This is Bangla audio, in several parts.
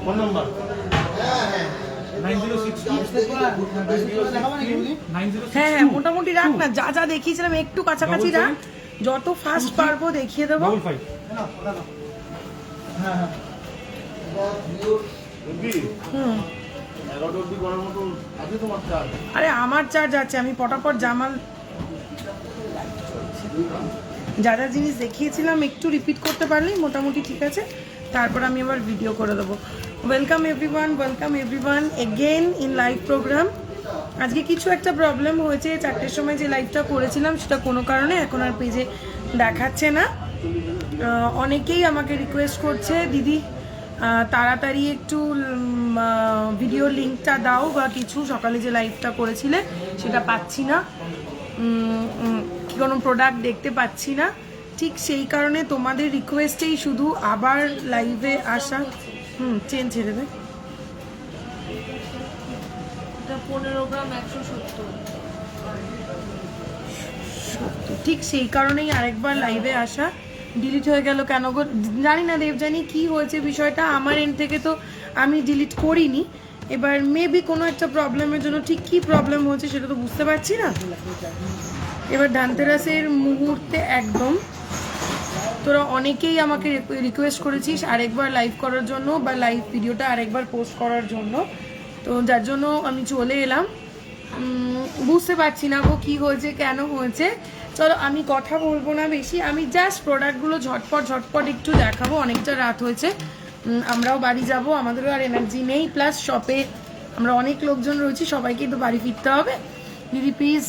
ফোন নাম্বার হ্যাঁ হ্যাঁ মোটামুটি রাখ না, যা যা দেখিয়েছিলাম একটু কাছাকাছি রাখ, যত ফাস্ট পারবো দেখিয়ে দেবো। আরে আমার চার্জ আছে, আমি পটাপট জামাল যা যা জিনিস দেখিয়েছিলাম একটু রিপিট করতে পারলেই মোটামুটি ঠিক আছে, তারপর আমি আবার ভিডিও করে দেবো। Welcome everyone again in live programme. আজকে কিছু একটা প্রবলেম হয়েছে, 4টের সময় যে লাইভটা করেছিলাম সেটা কোনো কারণে এখন আর পেজে দেখাচ্ছে না। অনেকেই আমাকে রিকোয়েস্ট করছে দিদি তাড়াতাড়ি একটু ভিডিও লিঙ্কটা দাও বা কিছু, সকালে যে লাইভটা করেছিলে সেটা পাচ্ছি না, কোনো প্রোডাক্ট দেখতে পাচ্ছি না। ঠিক সেই কারণে তোমাদের রিকোয়েস্টেই শুধু আবার লাইভে আসা। চেন ছেড়ে দে, 15 গ্রাম 170। ঠিক সেই কারণেই আরেকবার লাইভে আসা। ডিলিট হয়ে গেল কেন গো জানি না দেবজানি, কি হয়েছে বিষয়টা, আমার এন্ড থেকে তো আমি ডিলিট করিনি, এবার মেবি কোনো একটা প্রবলেমের জন্য, ঠিক কি প্রবলেম হচ্ছে সেটা তো বুঝতে পারছি না। এবার ধানতেরাসের মুহূর্তে একদম তোরা অনেকেই আমাকে রিকোয়েস্ট করেছিস আরেকবার লাইভ করার জন্য বা লাইভ ভিডিওটা আরেকবার পোস্ট করার জন্য, তো যার জন্য আমি চলে এলাম। বুঝতে পারছি না গো কী হয়েছে কেন হয়েছে। চলো আমি কথা বলবো না বেশি, আমি জাস্ট প্রোডাক্টগুলো ঝটপট একটু দেখাবো, অনেকটা রাত হয়েছে, আমরাও বাড়ি যাব, আমাদেরও আর এনার্জি নেই, প্লাস শপে আমরা অনেক লোকজন রয়েছি, সবাইকেই তো বাড়ি ফিরতে হবে। দিদি প্লিজ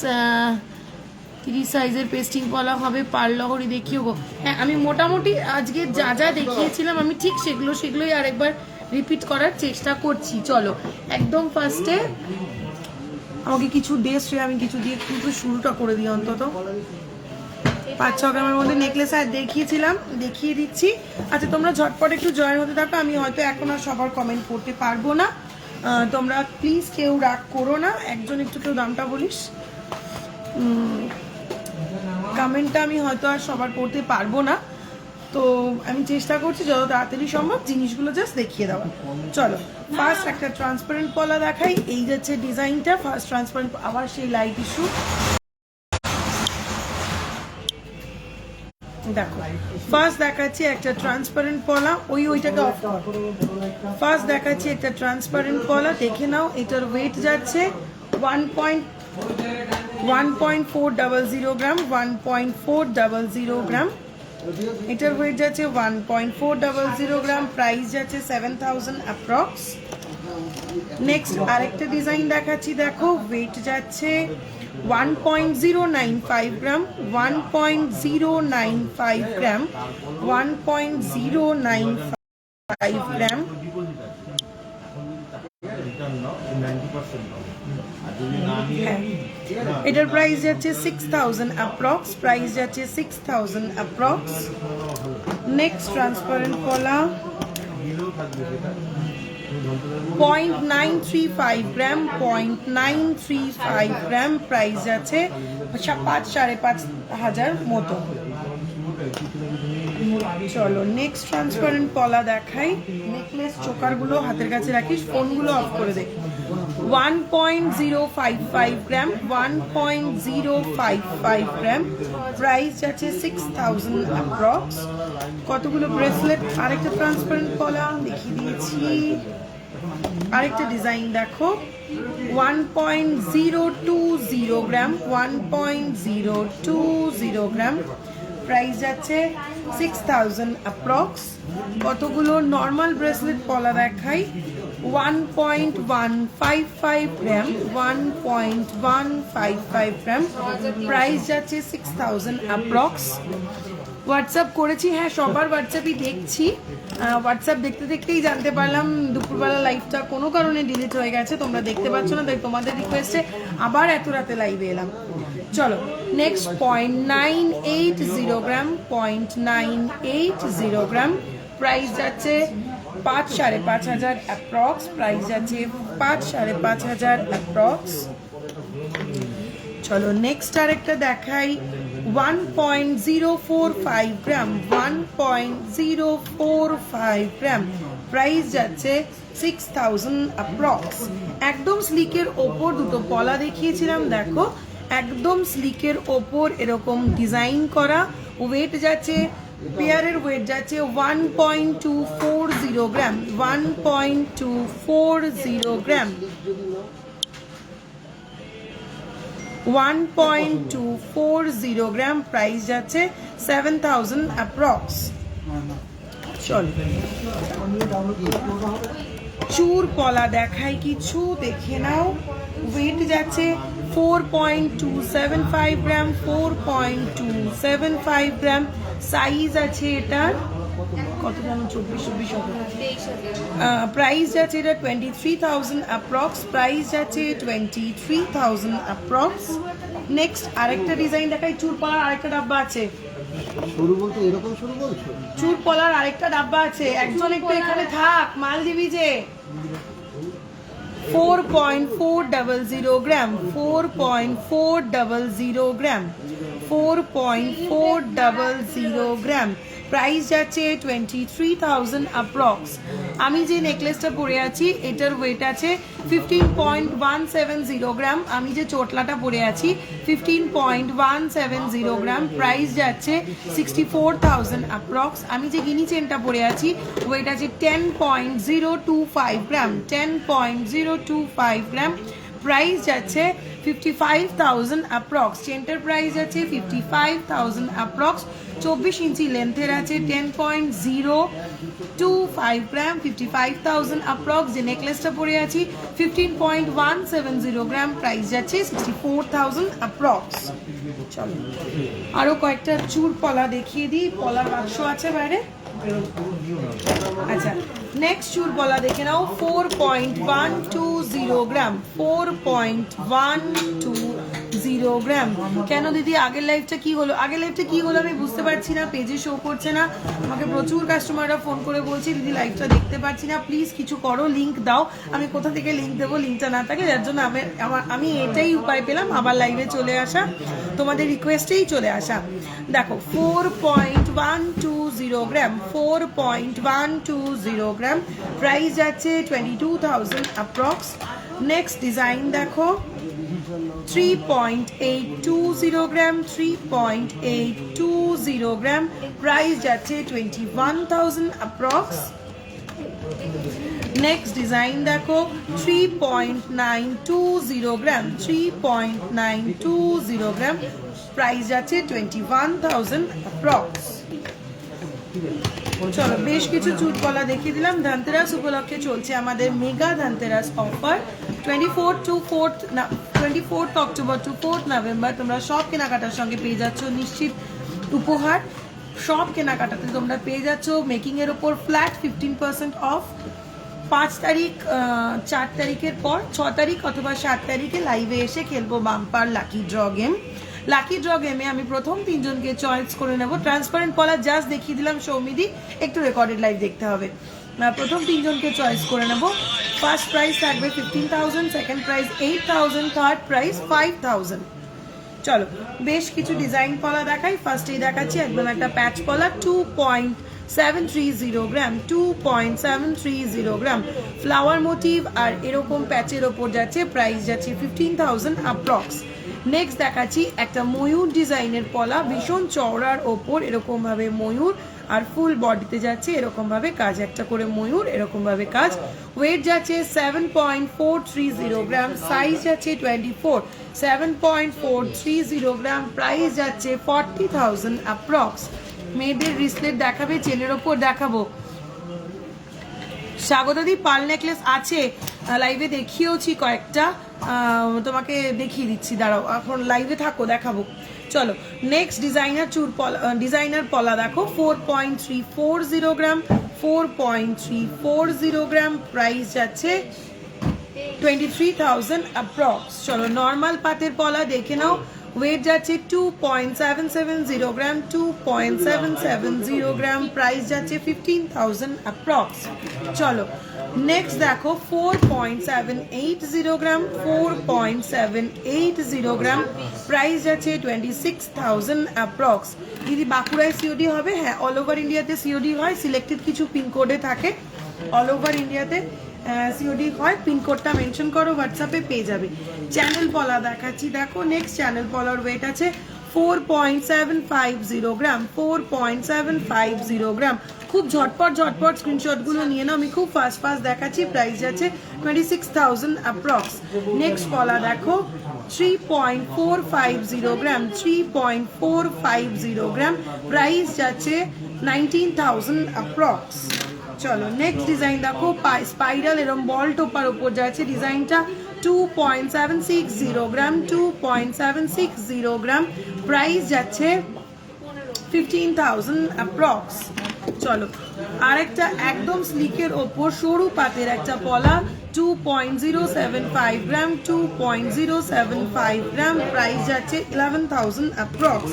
30 সাইজের পেস্টিং পলা হবে, পারলহরি দেখিও গো। হ্যাঁ আমি মোটামুটি আজকে যা যা দেখিয়েছিলাম আমি ঠিক সেগুলোই আরেকবার রিপিট করার চেষ্টা করছি। চলো একদম ফার্স্টে আমাকে কিছু ড্রেস, আমি কিছু দিয়ে কিন্তু শুরুটা করে দিই, অন্তত 5-6 গ্রামের মধ্যে নেকলেস আর দেখিয়ে দিচ্ছি। আচ্ছা তোমরা ঝটপট একটু জয়েন হতে থাকো, আমি হয়তো এখন আর সবার কমেন্ট করতে পারবো না, তোমরা প্লিজ কেউ রাগ করো না, একজন একটু কেউ দামটা বলিস। কমেন্টটা আমি হয়তো আর সবার পড়তে পারবো না, তো আমি চেষ্টা করছি যত তাড়াতাড়ি সম্ভব জিনিসগুলো জাস্ট দেখিয়ে দেওয়ার। চলো ফার্স্ট একটা ট্রান্সপারেন্ট পলা দেখাই, এই যাচ্ছে ডিজাইনটা, ফার্স্ট ট্রান্সপারেন্ট, আবার সেই লাইট ইস্যু। দেখো ফার্স্ট দেখাচ্ছি একটা ট্রান্সপারেন্ট পলা, ওইটাকে অফ কর। ফার্স্ট দেখাচ্ছি একটা ট্রান্সপারেন্ট পলা, দেখে নাও এটার ওয়েট যাচ্ছে 1.400 গ্রাম, 1.400 গ্রাম, এটার ওয়েট যাচ্ছে 1.400 গ্রাম, প্রাইস যাচ্ছে 7000 অ্যাপ্রক্স। নেক্সট আরেকটা ডিজাইন দেখাচ্ছি, দেখো ওয়েট যাচ্ছে 1.095 গ্রাম, 1.095 গ্রাম, 1.095 গ্রাম, এটার প্রাইস যাচ্ছে 6000 অ্যাপ্রক্স, প্রাইস যাচ্ছে 6000 অ্যাপ্রক্স। নেক্সট ট্রান্সপারেন্ট পলা 0.935 গ্রাম, 0.935 গ্রাম, প্রাইস যাচ্ছে 5,500 মতো। চলো নেক্সট ট্রান্সপারেন্ট পলা দেখাই, নেকলেস চোকারগুলো হাতের কাছে রাখিস, ফোনগুলো অফ করে দে। 1.055 গ্রাম, 1.055 গ্রাম, প্রাইস যাচ্ছে 6000 অ্যাপ্রক্স। কতগুলো ব্রেসলেট, আরেকটা ট্রান্সপারেন্ট পলা দেখিয়ে দিয়েছি, আরেকটা ডিজাইন দেখো 1.020 গ্রাম, 1.020 গ্রাম, প্রাইস যাচ্ছে 6000 অ্যাপ্রক্স। কতগুলো নর্মাল ব্রেসলেট পলা দেখাই, 1.155 গ্রাম, 1.155 গ্রাম, প্রাইস যাচ্ছে 6000 অ্যাপ্রক্স। হোয়াটসঅ্যাপ করেছি, হ্যাঁ সবার হোয়াটসঅ্যাপই দেখছি, হোয়াটসঅ্যাপ দেখতে দেখতেই জানতে পারলাম দুপুরবেলা লাইভটা কোনো কারণে ডিলিট হয়ে গেছে, তোমরা দেখতে পাচ্ছ না, তাই তোমাদের রিকোয়েস্টে আবার এত রাতে লাইভে এলাম। চলো নেক্সট 0.980 গ্রাম, 0.980 গ্রাম, প্রাইস যাচ্ছে 5,500 অ্যাপ্রক্স, প্রাইস যাচ্ছে 5,500 অ্যাপ্রক্স। চলো নেক্সট আরেকটা দেখাই 1.045 গ্রাম, 1.045 গ্রাম, প্রাইস যাচ্ছে 6000 অ্যাপ্রক্স। একদম স্লিকের ওপর দুটো পলা দেখিয়েছিলাম, দেখো একদম স্লিকের ওপর এরকম ডিজাইন করা। ওয়েট যাচ্ছে, পেয়ারের ওয়েট যাচ্ছে 1.240 গ্রাম, 1.240 গ্রাম, 1.240 গ্রাম, প্রাইস যাচ্ছে 7000 অ্যাপ্রক্স। চলো চুর পলা দেখাই কিছু, দেখে নাও। ওয়েট যাচ্ছে 4.275 গ্রাম, 4.275 গ্রাম, সাইজ আছে এটার কত জানো, 24 হবে। প্রাইস যাচ্ছে এটা 23,000 অ্যাপ্রক্স, প্রাইস যাচ্ছে 23,000 অ্যাপ্রক্স। নেক্সট আরেকটা ডিজাইন দেখাই, চুর পলার আরেকটা ডাব্বা আছে। শুরু বলতে এরকম শুরু বলছো? চুর পলার আরেকটা ডাব্বা আছে, একজন একটু এখানে থাক, মাল দিবি যে। 4.400 গ্রাম, 4.400 গ্রাম, 4.400 গ্রাম, প্রাইস যাচ্ছে 23,000 অ্যাপ্রক্স। আমি যে নেকলেসটা পরে আছি এটার ওয়েট আছে 15.170 গ্রাম। আমি যে চোটলাটা পরে আছি 15.170 গ্রাম, প্রাইস যাচ্ছে 64,000 অ্যাপ্রক্স। আমি যে গিনি চেনটা পরে আছি ওয়েট আছে 10.025 গ্রাম, 10.025 গ্রাম, প্রাইস যাচ্ছে 55,000 অ্যাপ্রক্স। চেনটার প্রাইস আছে 55,000 অ্যাপ্রক্স। 24 ইঞ্চি লেন্থের আছে, 10.025 গ্রাম, 55,000 অ্যাপ্রক্স। যে নেকলেসটা পরে আছি 15.170 গ্রাম, প্রাইস যাচ্ছে 64,000 অ্যাপ্রক্স। চলো আরো কয়েকটা চুর পলা দেখিয়ে দিই, পলার বাক্স আছে বাইরে। আচ্ছা নেক্সট চুর পলা দেখে নাও, 4.120 গ্রাম, 4.120 গ্রাম। কেন দিদি আগের লাইফটা কি হলো? আগের লাইফটা কি হলো আমি বুঝতে পারছি না, পেজে শো করছে না। আমাকে প্রচুর কাস্টমাররা ফোন করে বলছে দিদি লাইফটা দেখতে পাচ্ছি না, প্লিজ কিছু করো, লিঙ্ক দাও। আমি কোথা থেকে লিঙ্ক দেবো, লিঙ্কটা না থাকে, যার জন্য আমি এটাই উপায় পেলাম আবার লাইভে চলে আসা, তোমাদের রিকোয়েস্টেই চলে আসা। দেখো 4.120 গ্রাম, 4.120 গ্রাম, প্রাইস যাচ্ছে 22,000 অ্যাপ্রক্স। নেক্সট ডিজাইন দেখো 3.820 গ্রাম, 3.820 গ্রাম, প্রাইস যাচ্ছে 21,000 অ্যাপ্রক্স। নেক্সট ডিজাইন দেখো 3.920 গ্রাম, 3.920 গ্রাম, প্রাইস যাচ্ছে 21,000 অ্যাপ্রক্স। চলো বেশ কিছু চুট পলা দেখিয়ে দিলাম। ধনতেরাস উপলক্ষে চলছে আমাদের mega Dhanteras offer 24th October to 4th November. তোমরা সব কেনাকাটার সঙ্গে পেয়ে যাচ্ছ নিশ্চিত উপহার। সব কেনাকাটাতে তোমরা পেয়ে যাচ্ছ মেকিং এর ওপর ফ্ল্যাট 15% অফ। 5 তারিখ 4 তারিখের পর 6 তারিখ অথবা 7 তারিখে লাইভে এসে খেলবো bumper lucky draw game. Lucky draw গেমে আমি প্রথম 3 জনকে চয়েস করে নেব। ট্রান্সপারেন্ট পলা জাস্ট দেখিয়ে দিলাম সৌমিদি, একটু রেকর্ডেড লাইভ দেখতে হবে। প্রথম 3 জনকে চয়েস করে নেব। ফার্স্ট প্রাইজ থাকবে 15,000, সেকেন্ড প্রাইজ 8,000, থার্ড প্রাইজ 5,000। চলো বেশ কিছু ডিজাইন পলা দেখাই। ফার্স্টেই দেখাচ্ছি একদম একটা প্যাচ পলা 2.730 গ্রাম, 2.730 গ্রাম, ফ্লাওয়ার মোটিভ আর এরকম প্যাচের ওপর যাচ্ছে, প্রাইস যাচ্ছে 15,000 অ্যাপ্রক্স। নেক্সট দেখাচ্ছি একটা ময়ূর ডিজাইনের পলা, ভীষণ চওড়ার ওপর এরকম ভাবে ময়ূর আর ফুল বডিতে যাচ্ছে এরকম ভাবে কাজ, একটা করে ময়ূর এরকম ভাবে কাজ। ওয়েট যাচ্ছে 7.430 গ্রাম, সাইজ যাচ্ছে 24, 7.430 গ্রাম, প্রাইস যাচ্ছে 40,000 অ্যাপ্রক্স। মেয়েদের রিসলেট দেখাবে, চেনের ওপর দেখাবো। স্বাগতাদি পাল নেকলেস আছে, লাইভে দেখিয়েওছি কয়েকটা, তোমাকে দেখিয়ে দিচ্ছি, দাঁড়াও এখন লাইভে থাকো দেখাবো। চলো নেক্সট ডিজাইনার পলা দেখো 4.340 গ্রাম, 4.340 গ্রাম, প্রাইস যাচ্ছে 23,000 অ্যাপ্রক্স। চলো নর্মাল পাতের পলা দেখে নাও। ওয়েট যাচ্ছে 2.770 গ্রাম, 2.770 গ্রাম, প্রাইস যাচ্ছে 15,000 অ্যাপ্রক্স। চলো নেক্সট দেখো 4.780 গ্রাম, 4.780 গ্রাম, প্রাইস যাচ্ছে 26,000 অ্যাপ্রক্স। দিদি বাঁকুড়ায় সিওডি হবে? হ্যাঁ, অল ওভার ইন্ডিয়াতে সিওডি হয়, সিলেক্টেড কিছু পিনকোডে থাকে, অল ওভার ইন্ডিয়াতে সিওডি হয়। পিনকোডটা মেনশন করো, হোয়াটসঅ্যাপে পেয়ে যাবে। চ্যানেল পলা দেখাচ্ছি, দেখো নেক্সট চ্যানেল পলার ওয়েট আছে 4.750 গ্রাম, 4.750 গ্রাম। খুব ঝটপট ঝটপট স্ক্রিনশটগুলো নিয়ে নাও, আমি খুব ফাস্ট ফাস্ট দেখাচ্ছি। প্রাইস যাচ্ছে 26,000 অ্যাপ্রক্স। নেক্সট পলা দেখো 3.450 গ্রাম, 3.450 গ্রাম, প্রাইস যাচ্ছে 19,000 অ্যাপ্রক্স। চলো নেক্সট ডিজাইন দেখো, স্পাইরাল এরম বল টোপার উপর যাচ্ছে ডিজাইনটা, 2.760 গ্রাম, 2.760 গ্রাম, প্রাইস যাচ্ছে 15,000 অ্যাপ্রক্স। চলো আরেকটা একদম স্লিকের ওপর সরু পাতের একটা পলা, 2.075 গ্রাম, 2.075 গ্রাম, প্রাইস যাচ্ছে 11,000 অ্যাপ্রক্স।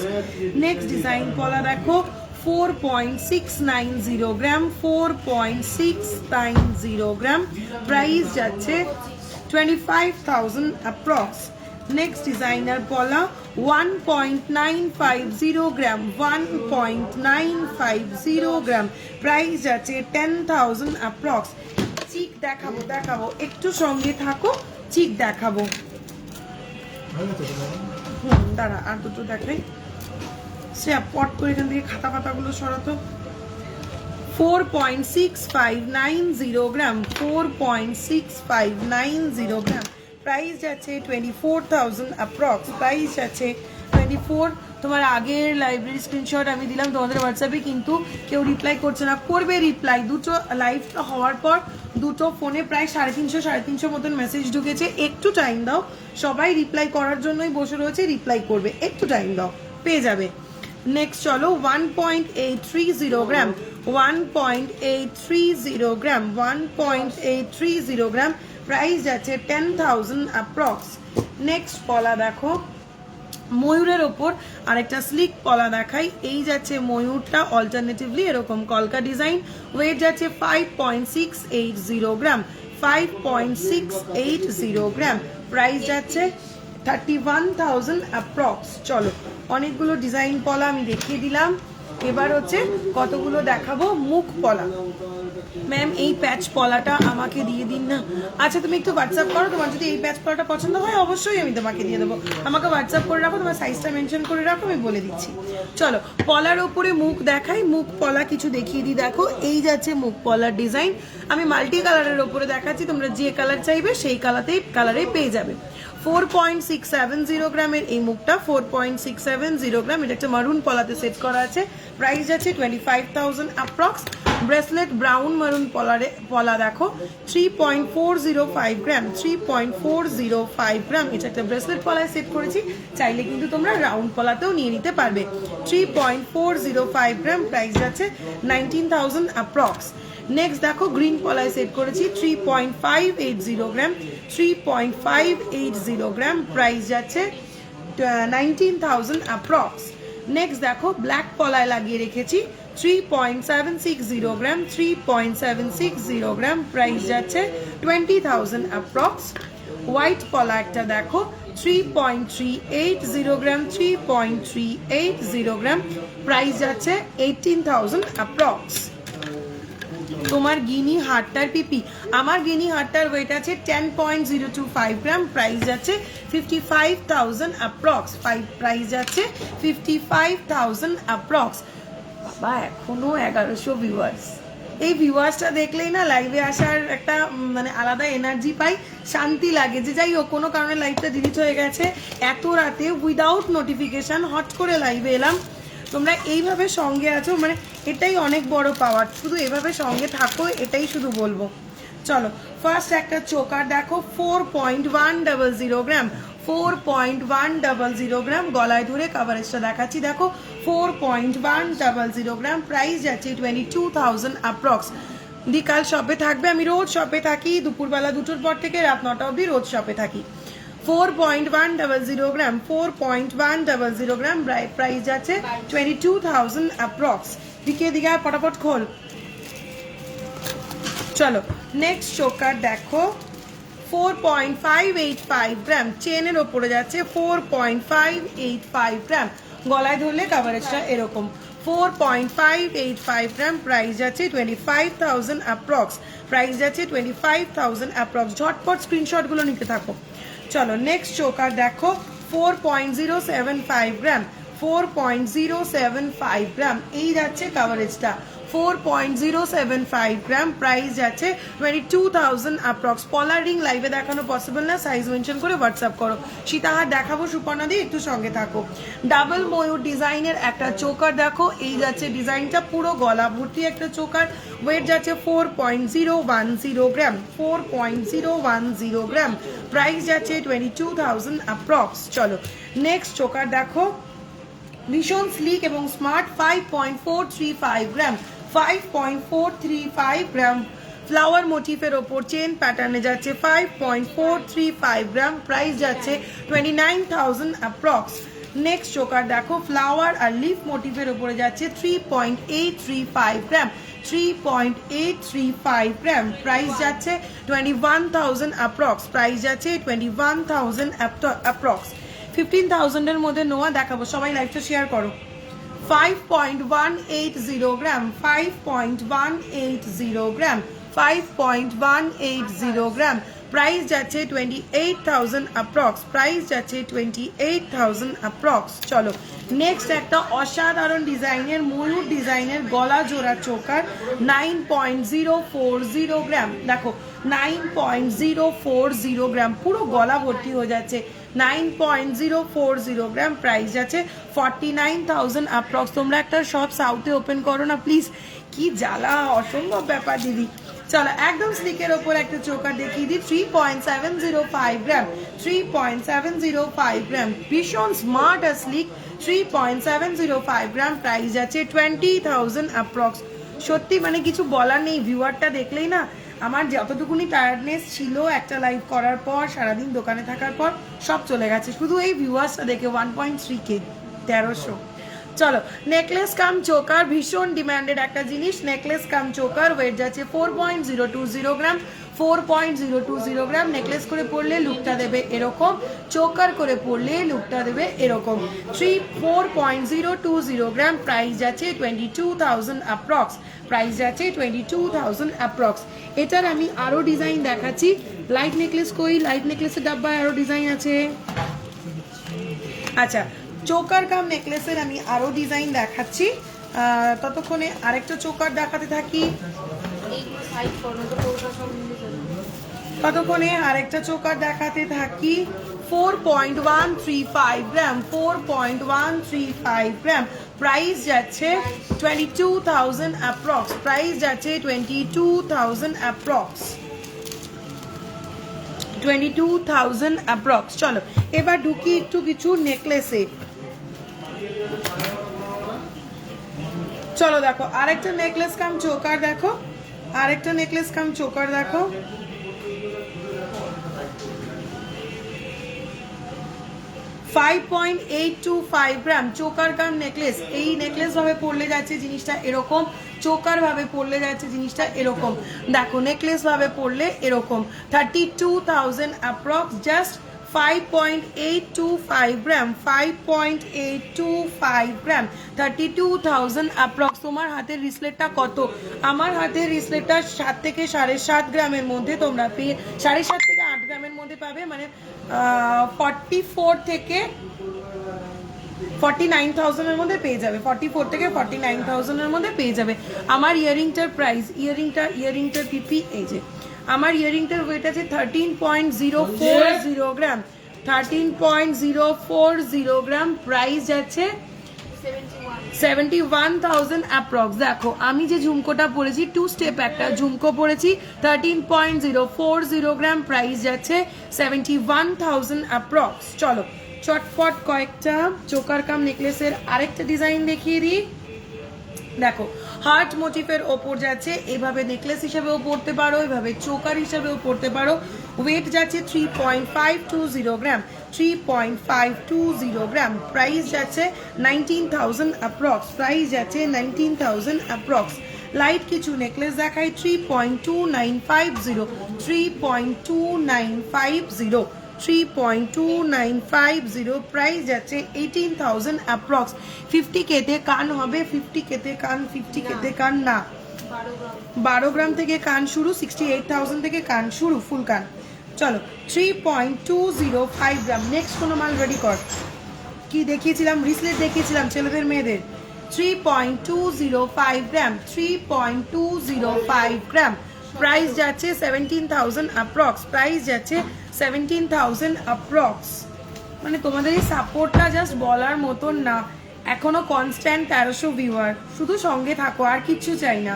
নেক্সট ডিজাইন পলা দেখো 4.690 গ্রাম, 4.690 গ্রাম, প্রাইস যাচ্ছে 25,000 অ্যাপ্রক্স। নেক্সট ডিজাইনার পলা 1.950 গ্রাম, 1.950 গ্রাম, প্রাইস যাচ্ছে 10,000 অ্যাপ্রক্স। চিক দেখাবো দেখাবো, একটু সঙ্গে থাকো, চিক দেখাবো। দাঁড়া আর দুটো দেখাই, সে পট করে এখান থেকে খাতা পাতাগুলো সরাতো। 4.6590 গ্রাম, 4.6590 গ্রাম, প্রাইস যাচ্ছে 24,000 অ্যাপ্রক্স, প্রাইস যাচ্ছে 24। তোমার আগের লাইব্রেরি স্ক্রিনশট আমি দিলাম তোমাদের হোয়াটসঅ্যাপে, কিন্তু কেউ রিপ্লাই করছে না, করবে রিপ্লাই। দুটো লাইভটা হওয়ার পর দুটো ফোনে প্রায় 350 মতন মেসেজ ঢুকেছে, একটু টাইম দাও, সবাই রিপ্লাই করার জন্যই বসে রয়েছে, রিপ্লাই করবে, একটু টাইম দাও, পেয়ে যাবে। নেক্সট চলো 1.830 গ্রাম, 1.830 গ্রাম, 1.830 গ্রাম, প্রাইস যাচ্ছে 10,000 অ্যাপ্রক্স। নেক্সট পলা দেখো ময়ূরের ওপর আরেকটা স্লিক পলা দেখাই, এই যাচ্ছে ময়ূরটা অল্টারনেটিভলি এরকম কলকা ডিজাইন, ওয়েট যাচ্ছে 5.680 গ্রাম, 5.680 গ্রাম, প্রাইস যাচ্ছে 31,000 অ্যাপ্রক্স। চলো অনেকগুলো ডিজাইন পলা আমি দেখিয়ে দিলাম, এবার হচ্ছে কতগুলো দেখাবো মুখ পলা। ম্যাম এই প্যাচ পলাটা আমাকে দিয়ে দিন না। আচ্ছা তুমি একটু হোয়াটসঅ্যাপ করো, তোমার যদি এই প্যাচ পলাটা পছন্দ হয় অবশ্যই আমি তোমাকে দিয়ে দেবো, আমাকে হোয়াটসঅ্যাপ করে রাখো, তোমার সাইজটা মেনশন করে রাখো, আমি বলে দিচ্ছি। চলো পলার ওপরে মুখ দেখাই, মুখ পলা কিছু দেখিয়ে দিই। দেখো এই যাচ্ছে মুখ পলার ডিজাইন, আমি মাল্টি কালারের ওপরে দেখাচ্ছি, তোমরা যে কালার চাইবে সেই কালারেই পেয়ে যাবে। 4.670 গ্রামের এই মুখটা, 4.670 গ্রাম, এটা একটা মারুন পলাতে সেট করা আছে, প্রাইস যাচ্ছে 25,000 অ্যাপ্রক্স। ব্রেসলেট ব্রাউন মারুন পলা দেখো 3.405 গ্রাম, 3.405 গ্রাম, এটা একটা ব্রেসলেট পলায় সেট করেছি, চাইলে কিন্তু তোমরা রাউন্ড পলাতেও নিয়ে নিতে পারবে। 3.405 গ্রাম, প্রাইস যাচ্ছে 19,000 অ্যাপ্রক্স। নেক্সট দেখো গ্রিন পলায় সেট করেছি 3.580 গ্রাম, 3.580 গ্রাম, প্রাইস যাচ্ছে 19,000 অ্যাপ্রক্স। নেক্সট দেখো ব্ল্যাক পলায় লাগিয়ে রেখেছি 3.760 গ্রাম, 3.760 গ্রাম, প্রাইস যাচ্ছে 20,000 অ্যাপ্রক্স। হোয়াইট পলা একটা দেখো 3.380 গ্রাম, 3.380 গ্রাম, প্রাইস যাচ্ছে 18,000 অ্যাপ্রক্স। তোমার গিনি হারটার পিপি, আমার গিনি হারটার ওয়েট আছে 10.025 গ্রাম, প্রাইস যাচ্ছে 55,000 অ্যাপ্রক্স, প্রাইস যাচ্ছে 55,000 অ্যাপ্রক্স। বাবা এখনো 1100 ভিউয়ার্স, এই ভিউয়ার্সটা দেখলেই না লাইভে আসার একটা মানে আলাদা এনার্জি পাই, শান্তি লাগে যে যাই হোক কোনো কারণে লাইভটা ডিলিট হয়ে গেছে, এত রাতে উইদাউট নোটিফিকেশন হট করে লাইভে এলাম, তোমরা এইভাবে সঙ্গে আছো, মানে এটাই অনেক বড় পাওয়ার, শুধু এভাবে সঙ্গে থাকো, এটাই শুধু বলবো। চলো ফার্স্ট একটা চোকার দেখো 4.100 গ্রাম, 4.100 গ্রাম, গলায় ধরে কাভারেজটা দেখাচ্ছি, দেখো 4.100 গ্রাম, প্রাইস যাচ্ছে 22,000 অ্যাপ্রক্স। কাল শপে থাকবে, আমি রোজ শপে থাকি, দুপুরবেলা 2টোর পর থেকে রাত 9টা অবধি রোজ শপে থাকি। 4.100 গ্রাম 4.100 গ্রাম প্রাইস যাচ্ছে 22,000 অ্যাপ্রক্স। দিকে দিকে ফটাফট খোল। চলো নেক্সট চোকার দেখো 4.585 গ্রাম চেনের ওপরে যাচ্ছে 4.585 গ্রাম, গলায় ধরলে কাভারেজটা এরকম 4.585 গ্রাম প্রাইস যাচ্ছে 25,000 অ্যাপ্রক্স, প্রাইস যাচ্ছে 25,000 অ্যাপ্রক্স। ঝটপট স্ক্রিনশটগুলো নিতে থাকো। চলো নেক্সট চোকার দেখো 4.075 গ্রাম 4.075 গ্রাম এই যাচ্ছে কাভারেজটা 4.075 গ্রাম প্রাইস যাচ্ছে 22,000 অ্যাপ্রক্স। পলার রিং লাইভে দেখানো পসিবল না, সাইজ মেনশন করে হোয়াটসঅ্যাপ করো। সীতাহার দেখাবো সুপর্ণা দিয়ে, একটু সঙ্গে থাকো। ডাবল ময়ূর ডিজাইনের একটা চোকার দেখো, এই যাচ্ছে ডিজাইনটা পুরো গলা ভর্তি একটা চোকার, ওয়েট যাচ্ছে 4.010 গ্রাম 4.010 গ্রাম প্রাইস যাচ্ছে 22,000 অ্যাপ্রক্স। চলো নেক্সট চোকার দেখো ভীষণ স্লিক এবং স্মার্ট 5.435 গ্রাম 5.435 গ্রাম ফ্লাওয়ার মোটিফের ওপর চেন প্যাটার্নে যাচ্ছে 5.435 গ্রাম প্রাইস যাচ্ছে 29,000 অ্যাপ্রক্স। নেক্সট চোকার দেখো ফ্লাওয়ার আর লিফ মোটিফের ওপরে যাচ্ছে 3.835 গ্রাম 3.835 গ্রাম প্রাইস যাচ্ছে 21,000 অ্যাপ্রক্স, প্রাইস যাচ্ছে 21,000 অ্যাপ্রক্স। 15,000 এর মধ্যে নোয়া দেখাবো, সবাই লাইভটা শেয়ার করো। 5.180 গ্রাম 5.180 গ্রাম 5.180 গ্রাম প্রাইস যাচ্ছে 28,000 অ্যাপ্রক্স, প্রাইস যাচ্ছে 28,000 অ্যাপ্রক্স। চলো নেক্সট একটা অসাধারণ ডিজাইনের ময়ূর ডিজাইনের গলা জোড়া চোকার 9.040 গ্রাম, দেখো 9.040 গ্রাম পুরো গলা ভর্তি হয়ে যাচ্ছে 9.040 গ্রাম প্রাইস যাচ্ছে 49,000 অ্যাপ্রক্স। তোমরা একটা শপ সাউথে ওপেন করো না প্লিজ, কি জ্বালা অসম্ভব ব্যাপার দিদি। চলো একদম স্লিকের ওপর একটা চোকার দেখিয়ে দিই 3.705 গ্রাম 3.705 গ্রাম ভীষণ স্মার্ট আর স্লিক 3.705 গ্রাম প্রাইস যাচ্ছে 20,000 অ্যাপ্রক্স। সত্যি মানে কিছু বলার নেই, ভিউয়ারটা দেখলেই না আমার যতটুকুনি টায়ার্ডনেস ছিল একটা লাইভ করার পর সারাদিন দোকানে থাকার পর সব চলে গেছে শুধু এই ভিউয়ার্সটা দেখে 1.3K 1300। চলো নেকলেস কাম চোকার ভীষণ ডিমান্ডেড একটা জিনিস, নেকলেস কাম চোকার ওয়েট যাচ্ছে 4.020 গ্রাম 4.020 গ্রাম। নেকলেস করে পরলে লুকটা দেবে এরকম, চোকার করে পরলে লুকটা দেবে এরকম 4.020 গ্রাম প্রাইস যাচ্ছে 22,000 অ্যাপ্রক্স, প্রাইস যাচ্ছে 22,000 অ্যাপ্রক্স। এটার আমি আরো ডিজাইন দেখাচ্ছি। লাইট নেকলেস কই, লাইট নেকলেসের ডাব্বায় আরো ডিজাইন আছে। আচ্ছা চোকার কাম নেকলেসের আমি আরো ডিজাইন দেখাচ্ছি, ততক্ষণে আরেকটা চোকার দেখাতে থাকি। ততক্ষণে আরেকটা চোকার দেখাতে থাকি 4.135 গ্রাম 4.135 গ্রাম প্রাইস যাচ্ছে 22,000 অ্যাপ্রক্স, প্রাইস যাচ্ছে 22,000 অ্যাপ্রক্স 22,000 অ্যাপ্রক্স। চলো এবার ঢুকি একটু কিছু নেকলেসে। চলো দেখো আরেকটা নেকলেস কাম চোকার দেখো, আরেকটা নেকলেস কাম চোকার দেখো 5.825 গ্রাম চোকার কাম নেকলেস। এই নেকলেস ভাবে পরলে যাচ্ছে জিনিসটা এরকম, চোকার ভাবে পরলে যাচ্ছে জিনিসটা এরকম। দেখো নেকলেস ভাবে পরলে এরকম 32,000 অ্যাপ্রক্স, জাস্ট 5.825 গ্রাম 5.825 গ্রাম 32,000 অ্যাপ্রক্স। তোমার হাতের রিসলেটটা কত? আমার হাতের রিসলেটটা 7 থেকে 7.5 গ্রামের মধ্যে তোমরা পেয়ে 7.5 থেকে 8 গ্রামের মধ্যে পাবে, মানে 44 থেকে 49,000 এর মধ্যে পেয়ে যাবে, 44 থেকে 49,000 এর মধ্যে পেয়ে যাবে। আমার ইয়ারিংটার প্রাইস, ইয়ারিংটার পিপি এই যে আমার ইয়ারিংটার ওয়েট আছে 13.040 গ্রাম 13.040 গ্রাম প্রাইস যাচ্ছে 71,000 অ্যাপ্রক্স। দেখো আমি যে ঝুমকোটা পরেছি 2 স্টেপ একটা ঝুমকো পরেছি 13.040 গ্রাম প্রাইস যাচ্ছে 71,000 অ্যাপ্রক্স। চলো চটপট কয়েকটা চোকার কাম নেকলেসের আরেকটা ডিজাইন দেখিয়ে দিই। দেখো হার্ট মোটিফের ওপর যাচ্ছে, এভাবে নেকলেস হিসেবেও পরতে পারো, এভাবে চোকার হিসেবেও পরতে পারো। ওয়েট যাচ্ছে 3.520 গ্রাম, 3.520 গ্রাম। প্রাইস যাচ্ছে 19,000 অ্যাপ্রক্স, প্রাইস যাচ্ছে 19,000 অ্যাপ্রক্স। লাইট কিছু নেকলেস দেখাই, 3.2950, 3.2950, 3.2950, প্রাইস যাচ্ছে 18,000 অ্যাপ্রক্স। 50K তে কান হবে, 50K তে কান, 50K তে কান না, 12 গ্রাম থেকে কান শুরু, 68,000 থেকে কান শুরু ফুল কান। চলো 3.205 গ্রাম। নেক্সট কোনো মাল রেডি কর। কি দেখিয়েছিলাম? রিসলেট দেখিয়েছিলাম ছেলেদের মেয়েদের। 3.205 গ্রাম, 3.205 গ্রাম। প্রাইস যাচ্ছে 17,000 অ্যাপ্রক্স, প্রাইস যাচ্ছে 17,000 অ্যাপ্রক্স। মানে তোমাদের এই সাপোর্টটা জাস্ট বলার মতন না। এখনো কনস্ট্যান্ট 1300 ভিউয়ার, শুধু সঙ্গে থাকো, আর কিচ্ছু চাই না।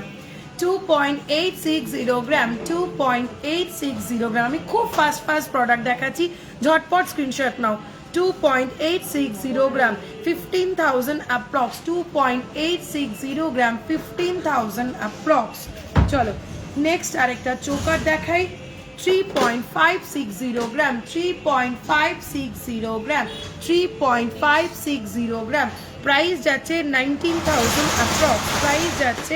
2.860 গ্রাম, 2.860 গ্রাম। আমি খুব ফাস্ট প্রোডাক্ট দেখাচ্ছি, ঝটপট স্ক্রিনশট নাও। 2.860 গ্রাম, 15,000 অ্যাপ্রক্স, 2.860 গ্রাম, 15,000 অ্যাপ্রক্স। চলো নেক্সট আরেকটা চোকার দেখাই, 3.560 গ্রাম, 3.560 গ্রাম, 3.560 গ্রাম। প্রাইস যাচ্ছে 19,000 অ্যাপ্রক্স, প্রাইস যাচ্ছে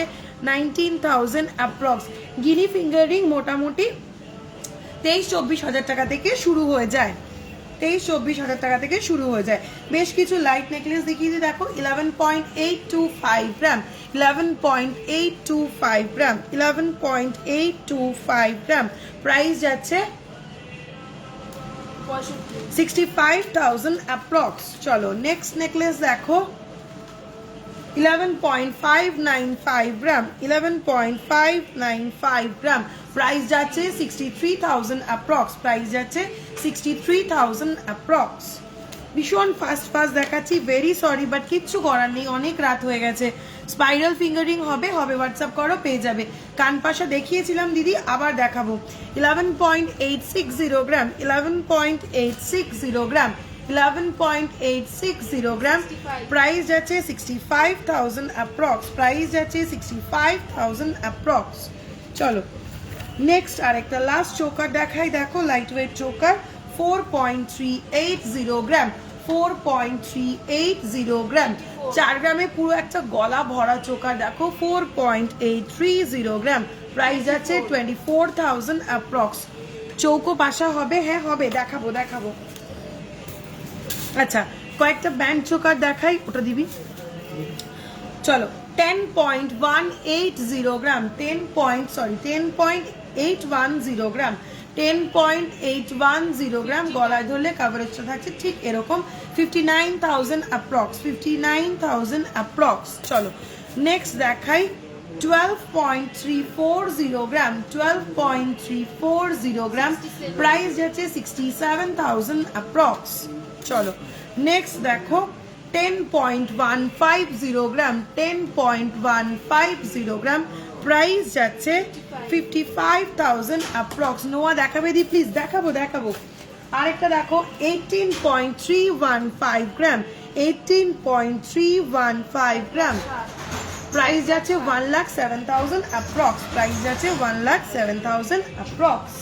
19,000 অ্যাপ্রক্স। গিনি ফিঙ্গারিং মোটামুটি 23-24 হাজার টাকা থেকে শুরু হয়ে যায়, 23-24 হাজার টাকা থেকে শুরু হয়ে যায়। বেশ কিছু লাইট নেকলেস দেখিয়ে দিই, দেখো 11.825 গ্রাম, 11.825 গ্রাম, 11.825 গ্রাম। প্রাইস যাচ্ছে 65,000 অ্যাপ্রক্স। চলো নেক্সট নেকলেস দেখো, 11.595 গ্রাম, 11.595 গ্রাম। প্রাইস যাচ্ছে 63,000 অ্যাপ্রক্স, প্রাইস যাচ্ছে 63,000 অ্যাপ্রক্স। ভীষণ ফাস্ট দেখাচ্ছি, ভেরি সরি, বাট কিচ্ছু করার নেই, অনেক রাত হয়ে গেছে। স্পাইরাল ফিঙ্গারিং হবে, হোয়াটসঅ্যাপ করো, পেয়ে যাবে। কানপাশা দেখিয়েছিলাম দিদি, আবার দেখাবো। 11.860 গ্রাম, 11.860 গ্রাম, 11.860 গ্রাম। প্রাইস যাচ্ছে 65,000 অ্যাপ্রক্স, প্রাইস যাচ্ছে 65,000 অ্যাপ্রক্স। চলো নেক্সট আরেকটা লাস্ট চোকার দেখাই, দেখো লাইট ওয়েট চোকার, 4.380 গ্রাম, 4.380 গ্রাম। 4 গ্রামে পুরো একটা গলা ভরা চোকার দেখো, 4.830 গ্রাম। প্রাইস যাচ্ছে 24,000 অ্যাপ্রক্স। চৌকো পাশা হবে, হ্যাঁ হবে, দেখাবো। আচ্ছা কয়েকটা ব্যান্ড চোকার দেখাই, ওটা দিবি। চলো 10.180 গ্রাম, 10.810 গ্রাম, 10.810 গ্রাম। গলায় ধরলে কাভারেজটা থাকছে ঠিক এরকম, 59,000 অ্যাপ্রক্স, 59,000 অ্যাপ্রক্স। চলো নেক্সট দেখাই, 12.340 গ্রাম, 12.340 গ্রাম। প্রাইস যাচ্ছে 67,000 অ্যাপ্রক্স। চলো নেক্সট দেখো, 10.150 গ্রাম, 10.150 গ্রাম। প্রাইস যাচ্ছে 55,000 অ্যাপ্রক্স। নোয়া দেখাবে দি প্লিজ, দেখাবো। আরেকটা দেখো, 18.315 গ্রাম, 18.315 গ্রাম। প্রাইস যাচ্ছে 1,07,000 অ্যাপ্রক্স, প্রাইস যাচ্ছে 1,07,000 অ্যাপ্রক্স।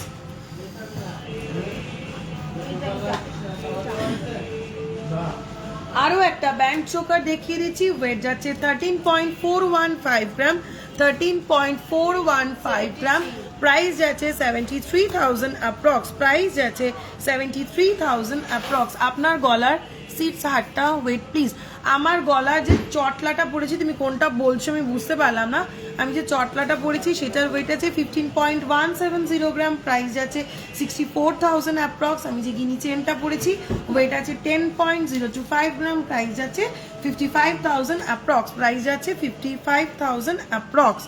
আরো একটা ব্যান্ড চোকার দেখিয়ে দিচ্ছি, ওয়েট যাচ্ছে 13.415 গ্রাম, 13.415 গ্রাম। প্রাইস যাচ্ছে 73,000 অ্যাপ্রক্স, প্রাইস যাচ্ছে 73,000 অ্যাপ্রক্স। আপনার গলার সিটস হাটটা ওয়েট প্লিজ। আমার গলার যে চটলাটা পড়েছি, তুমি কোনটা বলছো আমি বুঝতে পারলাম না। আমি যে চটলাটা পড়েছি সেটার ওয়েট আছে 15.170 গ্রাম, প্রাইস যাচ্ছে 64,000 অ্যাপ্রক্স। আমি যে গিনি চেনটা পড়েছি ওয়েট আছে 10.025 গ্রাম, প্রাইস যাচ্ছে 55,000 অ্যাপ্রক্স, প্রাইস যাচ্ছে 55,000 অ্যাপ্রক্স।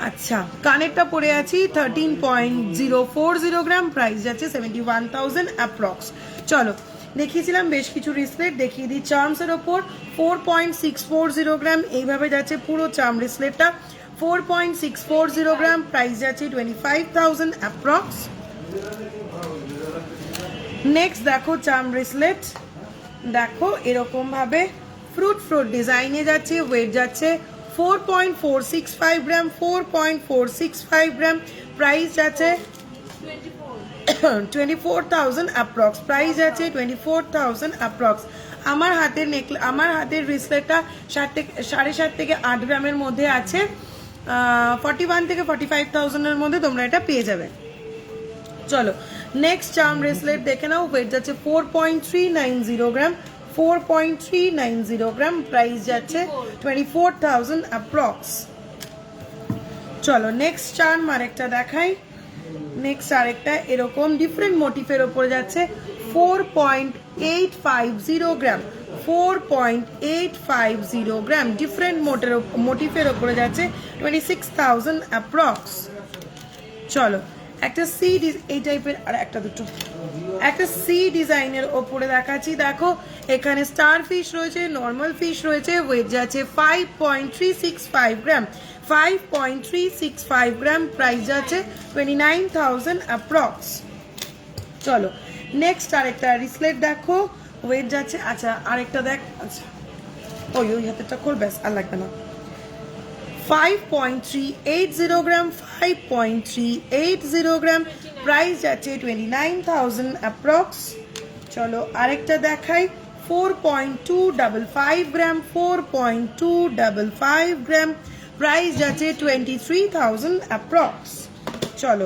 আচ্ছা কানেরটা পরে আছি 13.040 গ্রাম, প্রাইস যাচ্ছে 71,000 অ্যাপ্রক্স। চলো দেখিয়েছিলাম বেশ কিছু রিসলেট, দেখিয়ে দিই চার্মসের ওপর 4.640 গ্রাম। এইভাবে যাচ্ছে পুরো চার্ম রিসলেটটা, 4.640 গ্রাম, প্রাইস যাচ্ছে 25,000 অ্যাপ্রক্স। নেক্সট দেখো চার্ম রিসলেট, দেখো এরকম ভাবে ফ্রুট ডিজাইনে যাচ্ছে, ওয়েট যাচ্ছে 4.465 গ্রাম, 4.465 গ্রাম, প্রাইস আছে 24,000 অ্যাপ্রক্স, প্রাইস আছে 24,000 অ্যাপ্রক্স। আমার হাতের রিসলেটটা 7.5 থেকে 8 গ্রামের মধ্যে আছে, 41 থেকে 45,000 এর মধ্যে তোমরা এটা পেয়ে যাবে। চলো নেক্সট চার্ম ব্রেসলেট দেখে নাও, ওয়েট যাচ্ছে 4.390 গ্রাম, 4.390 গ্রাম, প্রাইস যাচ্ছে 24,000 অ্যাপ্রক্স। চলো নেক্সট চার্ম আরেকটা দেখাই। নেক্সট আরেকটা এরকম ডিফারেন্ট মোটিফের ওপরে যাচ্ছে 4.850 গ্রাম, 4.850 গ্রাম, ডিফারেন্ট মোটিফের ওপরে যাচ্ছে 26,000 অ্যাপ্রক্স। চলো একটা এই টাইপের আর একটা সি ডিজাইনের ওপরে দেখাচ্ছি। দেখো এখানে স্টার ফিশ রয়েছে, নর্মাল ফিশ রয়েছে, ওয়েট যাচ্ছে 5.365 গ্রাম, 5.365 গ্রাম, প্রাইস যাচ্ছে 29,000 অ্যাপ্রক্স। চলো নেক্সট আরেকটা রিসলেট দেখো, ওয়েট যাচ্ছে, আচ্ছা আরেকটা দেখ, আচ্ছা ওই হাতেরটা খোল, ব্যাস আর লাগবে না। 5.380 গ্রাম, 5.380 গ্রাম, প্রাইস যাচ্ছে 29,000 অ্যাপ্রক্স। চলো আরেকটা দেখাই, 4.255 গ্রাম, 4.255 গ্রাম, প্রাইস যাচ্ছে 23,000 অ্যাপ্রক্স। চলো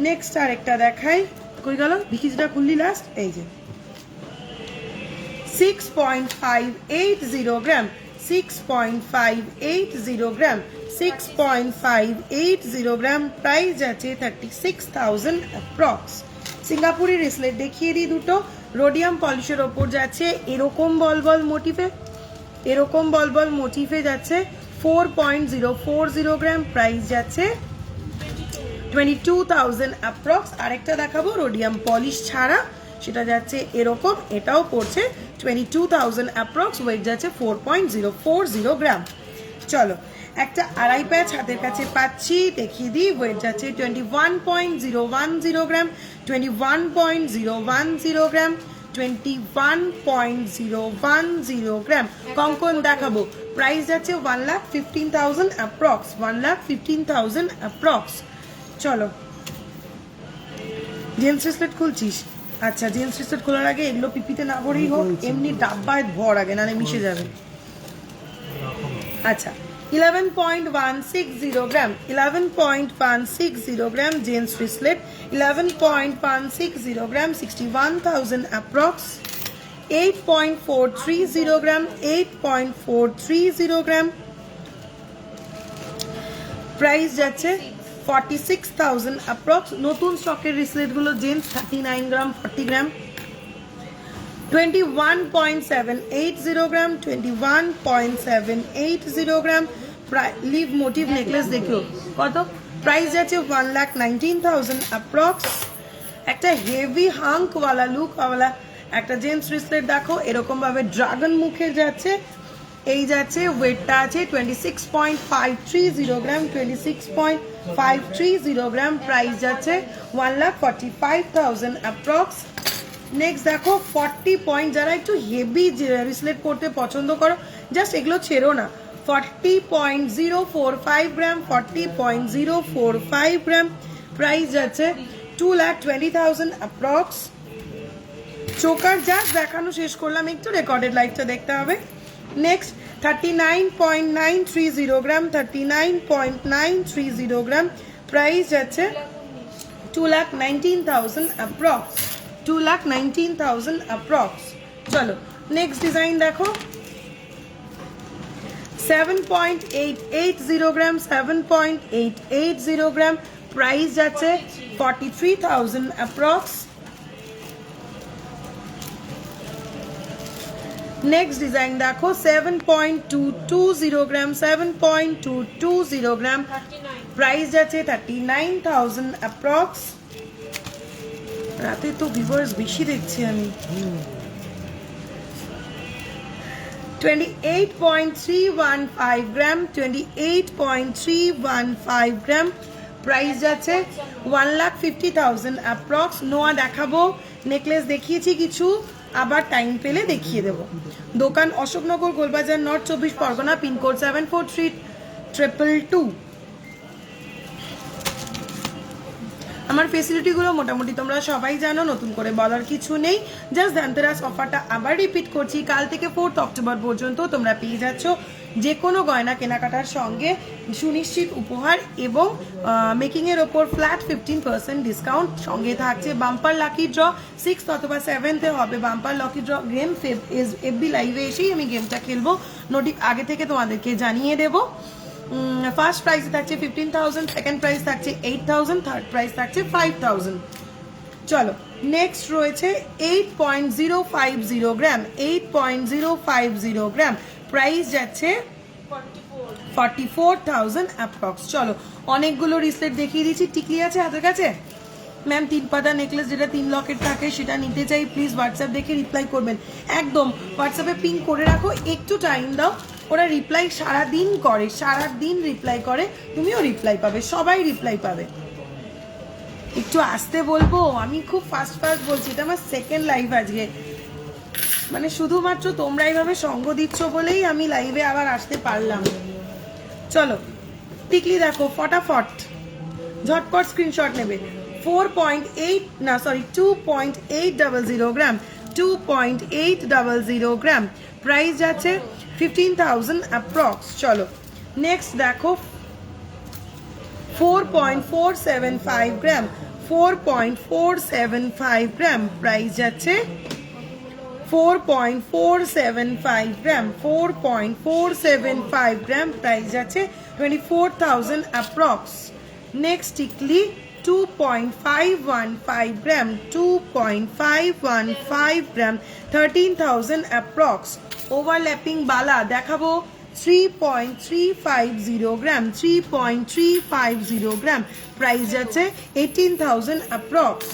নেক্সট আরেকটা দেখাই, কই গেল ভিকিজটা খুললি লাস্ট, এই যে 6.580 গ্রাম, 6.580 গ্রাম, 6.580 গ্রাম, প্রাইস যাচ্ছে 36,000 অ্যাপ্রক্স। সিঙ্গাপুরি রিসলেট দেখিয়ে দিই দুটো, রোডিয়াম পলিশের ওপর যাচ্ছে এরকম বলবল মোটিফে যাচ্ছে 4.040 গ্রাম, প্রাইস যাচ্ছে 22,000 অ্যাপ্রক্স। আরেকটা দেখাবো রোডিয়াম পলিশ ছাড়া, সেটা যাচ্ছে এরকম, এটাও পড়ছে 22,000 অ্যাপ্রক্স, ওয়েট যাচ্ছে 4.040 গ্রাম। চলো একটা আড়াই প্যাচ হাতের কাছে পাচ্ছি, দেখিয়ে দিই, ওয়েট যাচ্ছে 21.010 গ্রাম, 21.010 গ্রাম, 21.010 গ্রাম। কঙ্কন দেখাবো, প্রাইস যাচ্ছে 1,15,000 অ্যাপ্রক্স, 1,15,000 অ্যাপ্রক্স। চলো জেন্টস রিসলেট খুলছিস, আচ্ছা জেন্টস রিসলেট খোলার আগে এগুলো পিপিতে না ভরেই হোক, এমনি ডাব্বায় ভর আগে, নাহলে মিশে যাবে। আচ্ছা 11.160 গ্রাম, 11.160 গ্রাম, জেন্টস রিসলেট 11.160 গ্রাম, 61,000 অ্যাপ্রক্স। 8.430 গ্রাম, 8.430 গ্রাম, প্রাইস যাচ্ছে 46,000 অ্যাপ্রক্স। নতুন স্টকের রিসলেটগুলো জেন্টস 39 গ্রাম, 40 গ্রাম, 21.780 গ্রাম, 21.780 গ্রাম, লিভ মোটিভ নেকলেস দেখিও কত, প্রাইস যাচ্ছে 1,19,000 অ্যাপ্রক্স। একটা হেভি হাঙ্কওয়ালা লুকওয়ালা একটা জেন্টস রিসলেট দেখো, এরকম ভাবে ড্রাগন মুখের যাচ্ছে, এই যাচ্ছে, ওয়েটটা আছে 26.530 গ্রাম, 26.530 গ্রাম, প্রাইস যাচ্ছে 1,45,000 অ্যাপ্রক্স। নেক্সট দেখো 40 পয়েন্ট, যারা একটু হেভি রিসলেট পড়তে পছন্দ করো, জাস্ট এগুলো ছেড়ো না, 40.045 গ্রাম, 40.045 গ্রাম, প্রাইস যাচ্ছে 2,20,000 অ্যাপ্রক্স। চোকার জাস্ট দেখানো শেষ করলাম, একটু রেকর্ডেড লাইভটা দেখতে হবে। নেক্সট 39.930 গ্রাম, 39.930 গ্রাম, প্রাইস যাচ্ছে 2,19,000 অ্যাপ্রক্স, 2,19,000 অ্যাপ্রক্স। চলো নেক্সট ডিজাইন দেখো, 7.880 গ্রাম, 7.880 গ্রাম, প্রাইস যাচ্ছে 43,000 অ্যাপ্রক্স। নেক্সট ডিজাইন দেখো 7.220 গ্রাম, 7.220 গ্রাম, প্রাইস যাচ্ছে 39,000 অ্যাপ্রক্স। রাতে তো ভিউয়ার্স বেশি দেখছি আমি। 28.315 গ্রাম, 28.315 গ্রাম, প্রাইস যাচ্ছে 1,50,000 অ্যাপ্রক্স। নোয়া দেখাবো, নেকলেস দেখিয়েছি কিছু, আবার টাইম পেলে দেখিয়ে দেবো। দোকান অশোকনগর, গোলবাজার, নর্থ 24 পরগনা, পিনকোড 222। আমার ফেসিলিটিগুলো মোটামুটি তোমরা সবাই জানো, নতুন করে বলার কিছু নেই। জাস্ট ধনতেরাস অফারটা আবার রিপিট করছি, কাল থেকে 4 অক্টোবর পর্যন্ত তোমরা পেয়ে যাচ্ছ যে কোনো গয়না কেনাকাটার সঙ্গে সুনিশ্চিত উপহার এবং মেকিংয়ের ওপর ফ্ল্যাট 15% ডিসকাউন্ট। সঙ্গে থাকছে বাম্পার লাকি ড্র, 6th অথবা 7th হবে bumper lucky draw game. FB লাইভে এসেই আমি গেমটা খেলবো, আগে থেকে তোমাদেরকে জানিয়ে দেবো। ফার্স্ট প্রাইস থাকছে 15,000, সেকেন্ড প্রাইস থাকছে 8,000, থার্ড প্রাইস থাকছে 5,000। চলো নেক্সট রয়েছে 8.050 গ্রাম, 8.050 গ্রাম, প্রাইস যাচ্ছে 44,000 অ্যাপ্রক্স। চলো অনেকগুলো রিসলেট দেখিয়ে দিচ্ছি। টিকলি আছে হাতের কাছে? ম্যাম 3 পাতা নেকলেস যেটা 3 লকেট থাকে সেটা নিতে চাই, প্লিজ হোয়াটসঅ্যাপ দেখে রিপ্লাই করবেন। একদম হোয়াটসঅ্যাপে পিং করে রাখো, একটু টাইম দাও। ওরা রিপ্লাই সারাদিন করে, সারাদিন রিপ্লাই করে, তুমিও রিপ্লাই পাবে, সবাই রিপ্লাই পাবে। একটু আসতে বলবো, আমি খুব ফাস্ট বলছি, এটা আমার সেকেন্ড লাইভ আজকে, মানে শুধুমাত্র তোমরা এইভাবে সঙ্গ দিচ্ছ বলেই আমি লাইভে আবার আসতে পারলাম। চলো টিকলি দেখো ফটাফট, ঝটপট স্ক্রিনশট নেবে। 2.800 গ্রাম, 2.800 গ্রাম, প্রাইস যাচ্ছে 15,000 অ্যাপ্রক্স। চলো নেক্সট দেখো 4.475 গ্রাম, 4.475 গ্রাম, প্রাইস যাচ্ছে 4.475 গ্রাম, 4.475 গ্রাম, প্রাইস যাচ্ছে 24,000 অ্যাপ্রক্স। নেক্সট টিকলি 2.515 গ্রাম, 2.515 গ্রাম, 13,000 অ্যাপ্রক্স। ওভারল্যাপিং বালা দেখাবো 3.350 গ্রাম, 3.350 গ্রাম, প্রাইস যাচ্ছে 18,000 অ্যাপ্রক্স।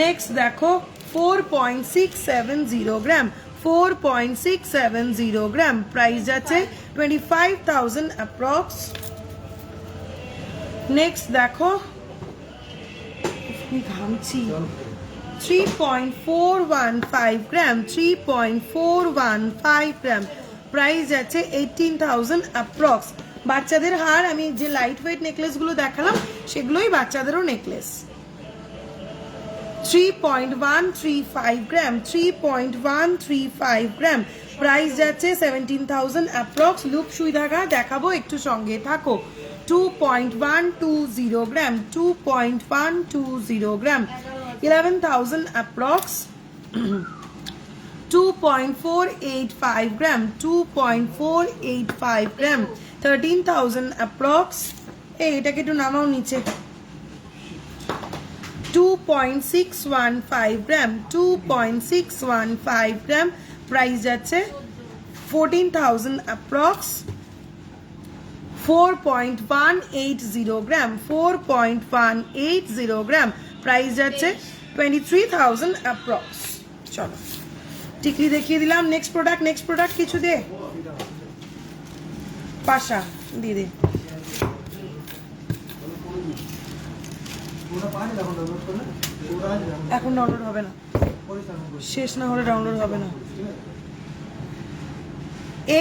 নেক্সট দেখো 4.670 গ্রাম, 4.670 গ্রাম, প্রাইস যাচ্ছে 25,000 অ্যাপ্রক্স। নেক্সট দেখো ঘামছি 3.415 গ্রাম, 3.415 গ্রাম, প্রাইস যাচ্ছে 18,000 অ্যাপ্রক্স। বাচ্চাদের হার, আমি যে লাইট ওয়েট নেকলেসগুলো দেখালাম সেগুলোই বাচ্চাদেরও নেকলেস। 3.135 গ্রাম, 3.135 গ্রাম, প্রাইস যাচ্ছে 17,000 অ্যাপ্রক্স। লুপ সুই ধাগা দেখাবো, একটু সঙ্গে থাকো। 2.120 গ্রাম, 2.120 গ্রাম, 11,000 অ্যাপ্রক্স। 2.485 গ্রাম, 2.485 গ্রাম, 13,000 অ্যাপ্রক্স। এটাকে একটু নামাও নিচে। 2.615 গ্রাম, 2.615 গ্রাম, প্রাইস যাচ্ছে 14,000 অ্যাপ্রক্স। 4.180 গ্রাম, 4.180 গ্রাম, প্রাইস যাচ্ছে 23,000 অ্যাপ্রক্স। চলো টিকলি দেখিয়ে দিলাম। নেক্সট প্রোডাক্ট কিছু দে, পাশা দিয়ে দে। এখন ডাউনলোড হবে না, শেষ না হলে ডাউনলোড হবে না।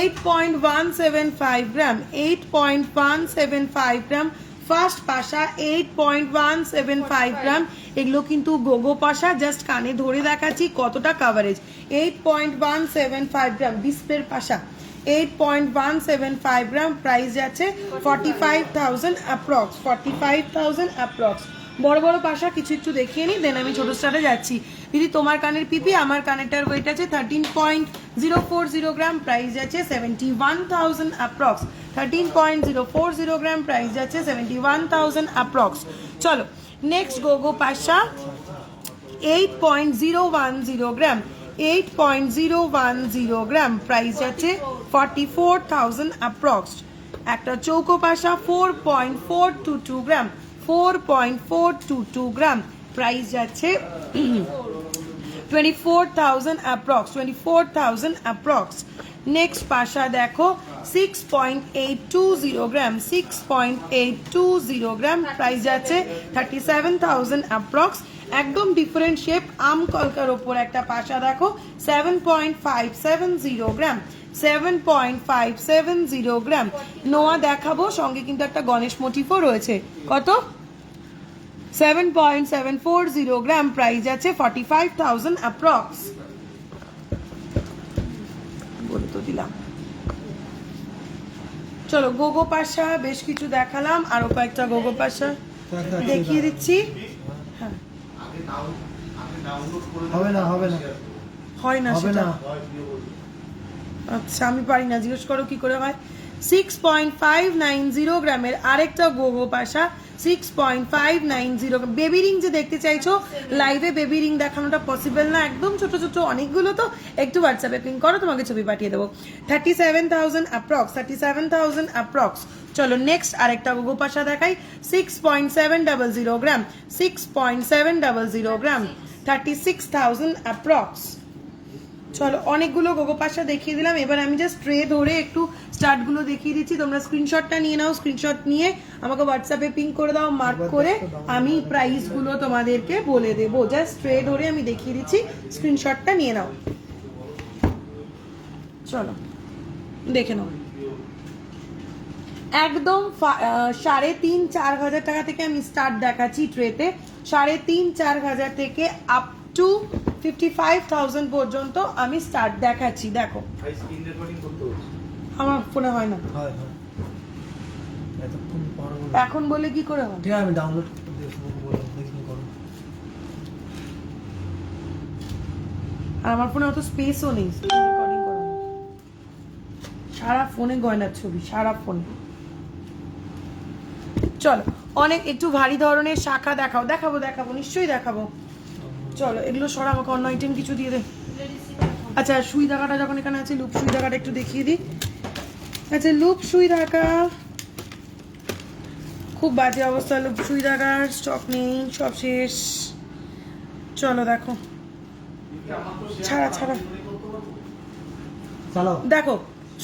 8.175 গ্রাম, 8.175 গ্রাম, ফার্স্ট পাশা 8.175 গ্রাম। এগুলো কিন্তু গোগো পাশা, জাস্ট কানে ধরে দেখাচ্ছি কতটা কাভারেজ। 8.175 গ্রাম ডিসপ্লের পাশা, 8.175 গ্রাম, প্রাইস যাচ্ছে 45,000 অ্যাপ্রক্স, 45,000 অ্যাপ্রক্স। বড় বড় পাশা কিছু একটু দেখিয়ে নিই, দেন আমি ছোট স্টারে যাচ্ছি। দিদি তোমার কানের পিপি, আমার কানেরটার ওয়েট আছে 13.040 গ্রাম, প্রাইস যাচ্ছে 71,000 অ্যাপ্রক্স। 13.040 গ্রাম, প্রাইস যাচ্ছে 71,000 অ্যাপ্রক্স। চলো নেক্সট গোগো পাশা 8.010 গ্রাম, 8.010 গ্রাম, প্রাইস যাচ্ছে 44,000 অ্যাপ্রক্স। একটা চৌকো পাশা 4.422 গ্রাম, 4.422 গ্রাম, প্রাইস যাচ্ছে 24,000 অ্যাপ্রক্স, 24,000 অ্যাপ্রক্স। নেক্সট পাশা দেখো 6.820 গ্রাম, 6.820 গ্রাম, প্রাইস যাচ্ছে 37,000 অ্যাপ্রক্স। একদম ডিফারেন্ট শেপ, আম কলকার ওপর একটা পাশা দেখো 7.570 গ্রাম, 7.570 গ্রাম। নোয়া দেখাবো, সঙ্গে কিন্তু একটা গণেশ মোটিফও রয়েছে। কত? 7.740 গ্রাম, প্রাইস আছে 45,000 অ্যাপ্রক্স। বলে তো দিলাম। চলো গোগো পাশা বেশ কিছু দেখালাম, আরো কয়েকটা গোগো পাশা দেখিয়ে দিচ্ছি। হ্যাঁ, হবে না হবে না হয় না হবে সেটা। না। আচ্ছা, আমি পারি না, জিজ্ঞেস করো কি করে হয়। 6.590 গ্রামের আরেকটা গোগো পাশা, 6.590। বেবি রিং যে দেখতে চাইছো, লাইভে বেবি রিং দেখানোটা পসিবল না, একদম ছোট ছোট অনেকগুলো, তো একটু হোয়াটসঅ্যাপে পিং করো, তোমাকে ছবি পাঠিয়ে দেবো। 37,000 অ্যাপ্রক্স, 37,000 অ্যাপ্রক্স। চলো নেক্সট আরেকটা গোগো পাশা দেখাই, 6.700 গ্রাম, 6.700 গ্রাম, 36,000 অ্যাপ্রক্স। চলো অনেকগুলো গোগো পাশা দেখিয়ে দিলাম, এবার আমি জাস্ট ট্রে ধরে একটু স্টার্টগুলো দেখিয়ে দিচ্ছি। তোমরা স্ক্রিনশটটা নিয়ে নাও, স্ক্রিনশট নিয়ে আমাকে হোয়াটসঅ্যাপে পিং করে দাও, মার্ক করে আমি প্রাইসগুলো তোমাদেরকে বলে দেবো। জাস্ট ট্রে ধরে আমি দেখিয়ে দিচ্ছি, স্ক্রিনশটটা নিয়ে নাও। চলো দেখে নাও, একদম 3,500-4,000 টাকা থেকে আমি স্টার্ট দেখাচ্ছি ট্রেতে। 3,500-4,000 থেকে আপ টু 55,000 পর্যন্ত আমি স্টার্ট দেখাচ্ছি। দেখো আমার ফোনে হয় না, হয় হয় এতক্ষণ পর বলে। এখন বলে কি করে হয়? ঠিক আছে, আমি ডাউনলোড করে দেখবো, দেখি করো। আর আমার ফোনে অত স্পেসও নেই রেকর্ডিং করার। সারা ফোনে গয়নার ছবি, সারা ফোনে। চলো অনেক একটু ভারী ধরনের শাখা দেখাও। দেখাবো দেখাবো নিশ্চয়ই দেখাবো। চলো এগুলো সরা, আমাকে অন্য আইটেম কিছু দিয়ে দে। আচ্ছা সুই ধাগাটা যখন এখানে আছে, লুপ সুই ধাগাটা একটু দেখিয়ে দিই। আচ্ছা লুপ সুই ধাগা খুব বাজে অবস্থা, লুপ সুই ধাগার স্টক নেই, সব শেষ। চলো দেখো, ছাড়া ছাড়া চালাও। দেখো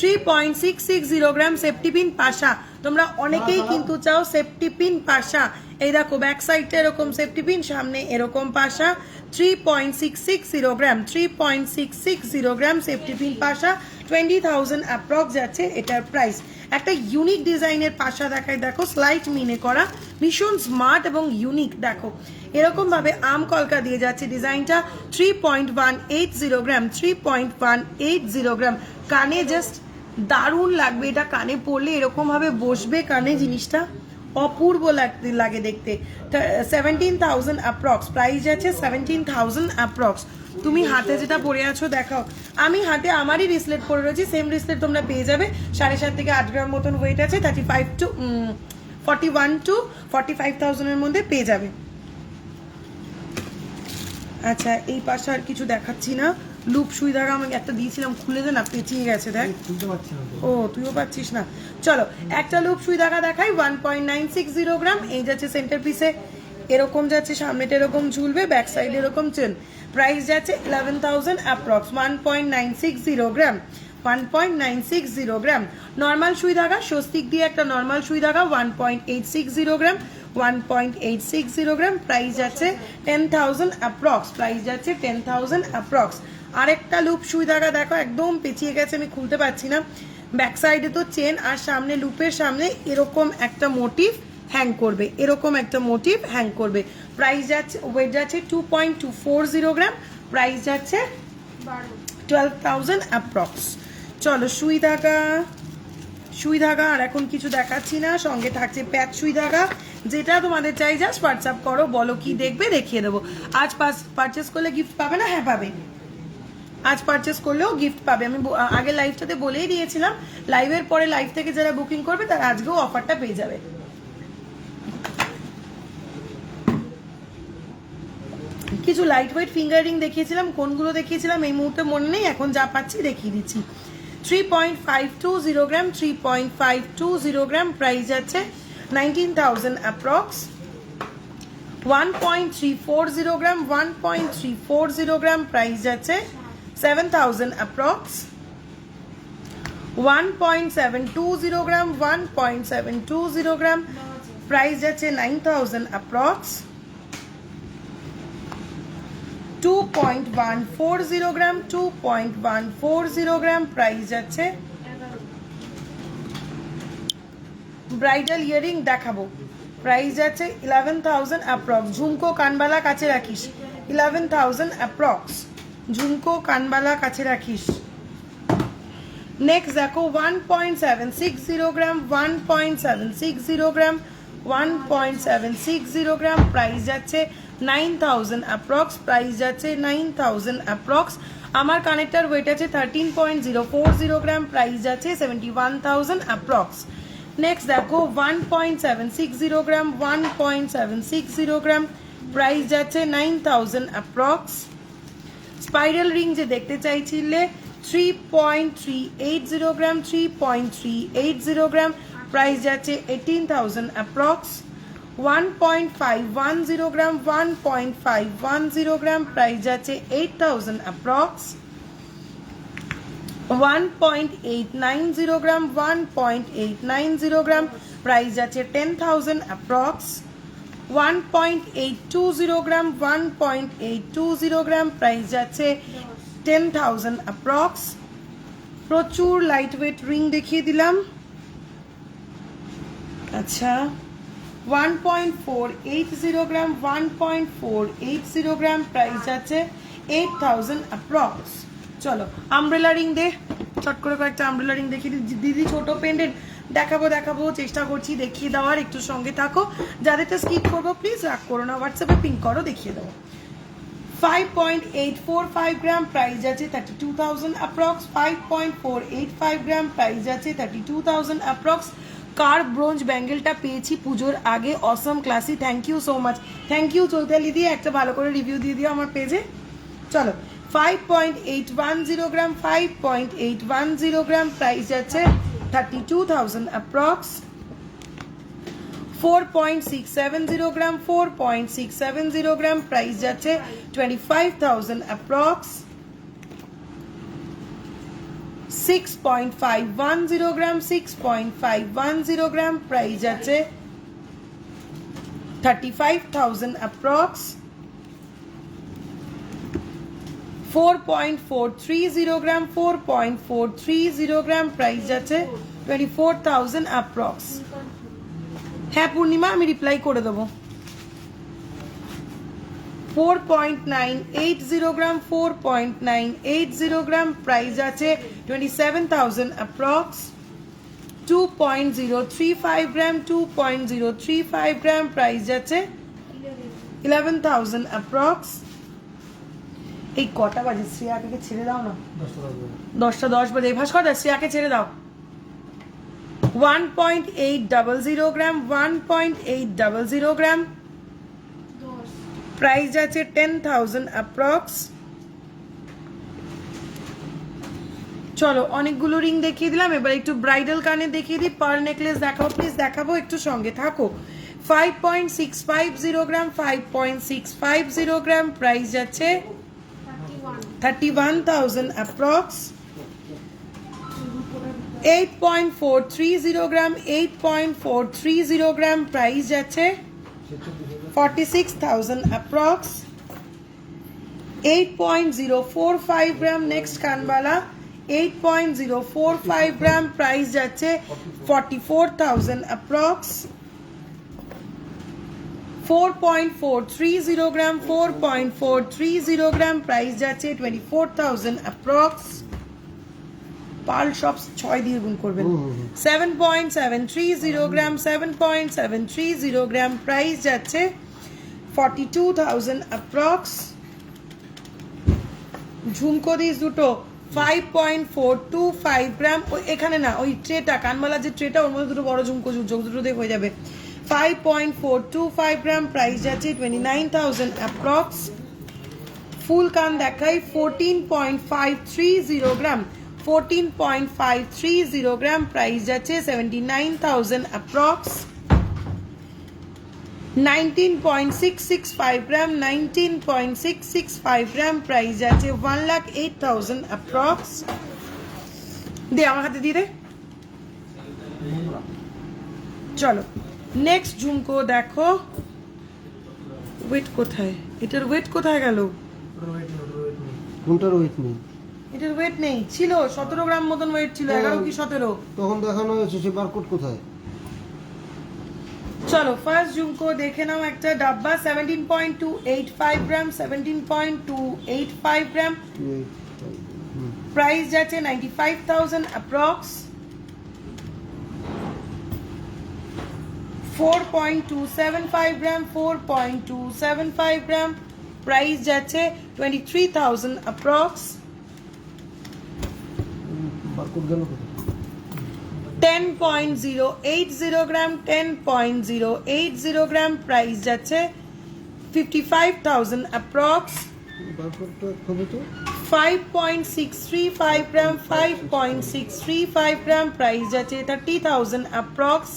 3.660 গ্রাম সেফটি পিন পাশা। তোমরা অনেকেই কিন্তু চাও সেফটি পিন পাশা। এই দেখো ব্যাক সাইডটা এরকম সেফটি পিন, সামনে এরকম পাশা। 3.660 গ্রাম, 3.660 গ্রাম সেফটি পিন পাশা, 20,000 অ্যাপ্রক্স যাচ্ছে এটার প্রাইস। একটা ইউনিক ডিজাইনের পাশা দেখায়, দেখো স্লাইট মিনে করা, ভীষণ স্মার্ট এবং ইউনিক। দেখো এরকম ভাবে আম কলকা দিয়ে যাচ্ছে ডিজাইনটা। 3.180 গ্রাম, 3.180 গ্রাম। কানে জাস্ট দারুণ লাগবে এটা, কানে পরলে এরকম ভাবে বসবে কানে, জিনিসটা অপূর্ব লাগে দেখতে। 17,000 অ্যাপ্রক্স প্রাইস আছে, 17,000 অ্যাপ্রক্স। তুমি হাতে যেটা পরে আছো দেখাও। আমি হাতে আমারই রিসলেট পরে রয়েছি, সেম রিসলেট তোমরা পেয়ে যাবে। 7.5 থেকে 8 গ্রাম মতন ওয়েট আছে, 41 to 45,000 এর মধ্যে পেয়ে যাবে। আচ্ছা এই পাশে আর কিছু দেখাচ্ছি না। লুপ সুই ধাগা আমাকে একটা দিয়েছিলাম, খুলে দে না, পেঁচিয়ে গেছে দেখ। খুলতে পারছি না তো। ও তুইও পাচ্ছিস না। চলো একটা লুপ সুই ধাগা দেখাই, 1.960 গ্রাম। এই যাচ্ছে সেন্টার পিসে এরকম যাচ্ছে, সামনেটা এরকম ঝুলবে, ব্যাক সাইড এরকম চেন। প্রাইস যাচ্ছে 11,000 অ্যাপ্রক্স, 1.960 গ্রাম, 1.960 গ্রাম। নর্মাল সুই ধাগা, স্বস্তিক দিয়ে একটা নর্মাল সুই ধাগা, 1.860 গ্রাম, 1.860 গ্রাম। প্রাইস যাচ্ছে 10,000 অ্যাপ্রক্স, প্রাইস যাচ্ছে 10,000 অ্যাপ্রক্স। আরেকটা লুপ সুই ধাগা দেখো, একদম পেঁচিয়ে গেছে, আমি খুলতে পারছি না। ব্যাক সাইডে তো চেন, আর সামনে লুপের সামনে এরকম একটা মোটিভ হ্যাং করবে, এরকম একটা মোটিভ হ্যাং করবে। প্রাইস যাচ্ছে, ওয়েট যাচ্ছে 2.240 গ্রাম, প্রাইস যাচ্ছে 12,000 অ্যাপ্রক্স। চলো সুই ধাগা আর এখন কিছু দেখাচ্ছি না, সঙ্গে থাকছে প্যাচ সুই ধাগা। যেটা তোমাদের চাই জাস্ট হোয়াটসঅ্যাপ করো, বলো কি দেখবে দেখিয়ে দেবো। আজ পারচেস করলে গিফট পাবে না? হ্যাঁ পাবে, আজ পারচেস করলেও গিফট পাবে। আমি আগে লাইভটাতে বলেই দিয়েছিলাম, লাইভের পরে লাইভ থেকে যারা বুকিং করবে তারা আজকেও অফারটা পেয়ে যাবে। কিছু লাইট ওয়েট ফিঙ্গার রিং দেখিয়েছিলাম, কোনগুলো দেখিয়েছিলাম এই মুহূর্তে মনে নেই, এখন যা পাচ্ছি দেখিয়ে দিচ্ছি। 3.520 গ্রাম, 3.520 গ্রাম, প্রাইস যাচ্ছে 19,000 অ্যাপ্রক্স। 1.340 গ্রাম, 1.340 গ্রাম, প্রাইস যাচ্ছে 7,000 অ্যাপ্রক্স। 1.720 গ্রাম, 1.720 গ্রাম, প্রাইস যাচ্ছে 9,000 অ্যাপ্রক্স। 2.140 গ্রাম 2.140 গ্রাম প্রাইস যাচ্ছে। ব্রাইডাল ইয়ারিং দেখাবো, প্রাইস যাচ্ছে 11,000 অ্যাপ্রক্স। ঝুমকো কানবালা কাছে রাখিস, 11,000 অ্যাপ্রক্স। ঝুমকো কানবালা কাছে রাখিস। নেক্সট দেখো 1.760 গ্রাম 1.760 গ্রাম 1.760 গ্রাম প্রাইস যাচ্ছে 9,000 অ্যাপ্রক্স। প্রাইস যাচ্ছে 9,000 অ্যাপ্রক্স। আমার কানেক্টার ওয়েট আছে 13.040 গ্রাম, প্রাইস যাচ্ছে 71,000 অ্যাপ্রক্স। নেক্সট দেখো 1.760 গ্রাম 1.760 গ্রাম প্রাইস যাচ্ছে 9,000 অ্যাপ্রক্স। স্পাইরাল রিং যে দেখতে চাইছিলে 3.380 গ্রাম 3.380 গ্রাম প্রাইস যাচ্ছে 18,000 অ্যাপ্রক্স। 1.510 গ্রাম 1.510 গ্রাম প্রাইস যাচ্ছে 8,000 অ্যাপ্রক্স। 1.890 গ্রাম 1.890 গ্রাম প্রাইস যাচ্ছে 10,000 অ্যাপ্রক্স। 1.820 গ্রাম 1.820 গ্রাম প্রাইস যাচ্ছে 10,000 অ্যাপ্রক্স। প্রচুর লাইট ওয়েট রিং দেখিয়ে দিলাম। আচ্ছা 1.480 গ্রাম 1.480 গ্রাম প্রাইস যাচ্ছে 8,000 অ্যাপ্রক্স। চলো আমব্রেলা রিং দে, চট করে কয়েকটা আমব্রেলা রিং দেখিয়ে দিদি। ছোট পেন্ডেন্ট দেখাবো চেষ্টা করছি দেখিয়ে দেওয়ার, একটু সঙ্গে থাকো। যাদেরটা স্কিপ করবো প্লিজ রাগ করো না, হোয়াটসঅ্যাপে পিং করো দেখিয়ে দেবো। 5.845 গ্রাম প্রাইস যাচ্ছে 32,000 অ্যাপ্রক্স। 5.485 গ্রাম প্রাইস যাচ্ছে 32,000 অ্যাপ্রক্স। কার ব্রোঞ্জ ব্যাঙ্গেলটা পেয়েছি পুজোর আগে, awesome classy, thank you so much. Thank you Chaitali দিয়ে একটা ভালো করে রিভিউ দিয়ে দিও আমার পেজে। চলো 5.810 গ্রাম 5.810 গ্রাম প্রাইস যাচ্ছে 32,000 অ্যাপ্রক্স। 4.670 গ্রাম 4.670 গ্রাম প্রাইস যাচ্ছে 25,000 অ্যাপ্রক্স। 6.510 গ্রাম 6.510 গ্রাম প্রাইস যাচ্ছে 35,000 অ্যাপ্রক্স। 4.430 গ্রাম 4.430 গ্রাম প্রাইস যাচ্ছে 24,000 অ্যাপ্রক্স। হ্যাঁ পূর্ণিমা আমি রিপ্লাই করে দেবো। 4.980 গ্রাম 4.980 গ্রাম প্রাইস আছে 27,000 অ্যাপ্রক্স। 2.035 গ্রাম 2.035 গ্রাম প্রাইস যাচ্ছে 11,000 অ্যাপ্রক্স। এই কটা বাজে? শ্রেয়াকে ছেড়ে দাও না, 10টা 10 বাজে। ভাস্কর শ্রেয়াকে ছেড়ে দাও। 1.800 গ্রাম 1.800 গ্রাম প্রাইস যাচ্ছে 10,000 অ্যাপ্রক্স। চলো অনেকগুলো রিং দেখিয়ে দিলাম, এবার একটু ব্রাইডাল কানে দেখিয়ে দিই। পার্ল নেকলেস দেখাবো প্লিজ, দেখাবো একটু সঙ্গে থাকো। 5.650 গ্রাম 5.650 গ্রাম প্রাইস যাচ্ছে 31,000 অ্যাপ্রক্স। 8.430 গ্রাম 8.430 গ্রাম প্রাইস যাচ্ছে 46,000 অ্যাপ্রক্স। 8.045 গ্রাম নেক্সট কানবালা 8.045 গ্রাম প্রাইস যাচ্ছে 44,000 অ্যাপ্রক্স। 4.430 গ্রাম 4.430 গ্রাম প্রাইস যাচ্ছে 24,000 অ্যাপ্রক্স। পার্ল শপস 6 দিয়ে গুণ করবেন। 7.730 গ্রাম 7.730 গ্রাম প্রাইস যাচ্ছে 42,000 অ্যাপ্রক্স। ঝুমকো দিস দুটো 5.425 গ্রাম, এখানে না ওই ট্রেটা কানবালা যে ট্রেটা ওর মধ্যে দুটো বড় ঝুমকো যোগ দুটো দিয়ে হয়ে যাবে। 5.425 গ্রাম প্রাইস যাচ্ছে 29,000 অ্যাপ্রক্স। ফুল কান দেখাই 14.530 গ্রাম 14.530 গ্রাম প্রাইস যাচ্ছে 79,000 অ্যাপ্রক্স। 19.665 গ্রাম 19.665 গ্রাম প্রাইস যাচ্ছে 1,08,000 অ্যাপ্রক্স। দে আমার হাতে দিয়ে দে। চলো নেক্সট ঝুমকো দেখো। ওয়েট কোথায়, এটার ওয়েট কোথায় গেল? ওটার ওয়েট নেই, ওটার ওয়েট নেই। কোনটার ওয়েট নেই? এটার ওয়েট নেই, ছিল 17 গ্রাম মতন ওয়েট ছিল, 11 কি 17। তখন দেখানো হয়েছে, সে বারকোড কোথায়? চলো ফার্স্ট ঝুমকো দেখে নাও, একটা ডাব্বা 17.285 গ্রাম, 17.285 গ্রাম, প্রাইস যাচ্ছে 95,000 অ্যাপ্রক্স। 4.275 গ্রাম, 4.275 গ্রাম, প্রাইস যাচ্ছে 23,000 অ্যাপ্রক্স। বারকোড গেল কোথায়? 10.080 গ্রাম, 10.080 গ্রাম, প্রাইস যাচ্ছে 55,000 অ্যাপ্রক্স। বারকোডটা হবে তো? 5.635 গ্রাম, 5.635 গ্রাম, প্রাইস যাচ্ছে 30,000 অ্যাপ্রক্স।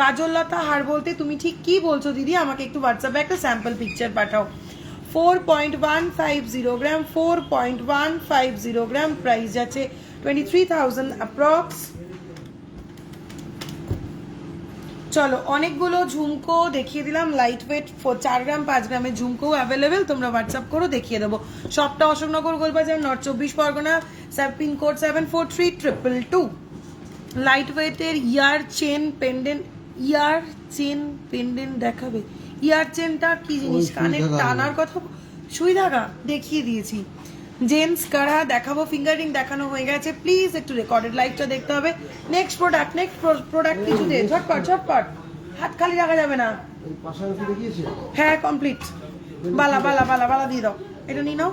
কাজললতা হার বলতে তুমি ঠিক কি বলছো দিদি, আমাকে একটু হোয়াটসঅ্যাপে একটা স্যাম্পল পিকচার পাঠাও। 4.150 গ্রাম, 4.150 গ্রাম, প্রাইস যাচ্ছে 23,000 অ্যাপ্রক্স। চলো অনেকগুলো ঝুমকো দেখিয়ে দিলাম, লাইট ওয়েট 4 গ্রাম 5 গ্রামের ঝুমকো অ্যাভেলেবেল, তোমরা হোয়াটসঅ্যাপ করো দেখিয়ে দেবো। সবটা Ashoknagar Golbazar, north 24 Pargana, pincode 743222। Light ওয়েটের ইয়ার চেন পেন্ডেন্ট দেখাবে। ইয়ার চেনটা কি জিনিস, ওই কানে সুই ধাগা। টানার কথা, সুই ধাগা দেখিয়ে দিয়েছি। জেন্টস কারা দেখাবো, ফিঙ্গারিং দেখানো হয়ে গেছে, প্লিজ একটু রেকর্ডেড লাইভটা দেখতে হবে। নেক্সট প্রোডাক্ট কিছু দে, ঝটপট, হাত খালি রাখা যাবে না। এই পাশাপাশি দেখিয়েছে? হ্যাঁ কমপ্লিট। বালা দিয়ে দাও, এটা নিয়ে নাও,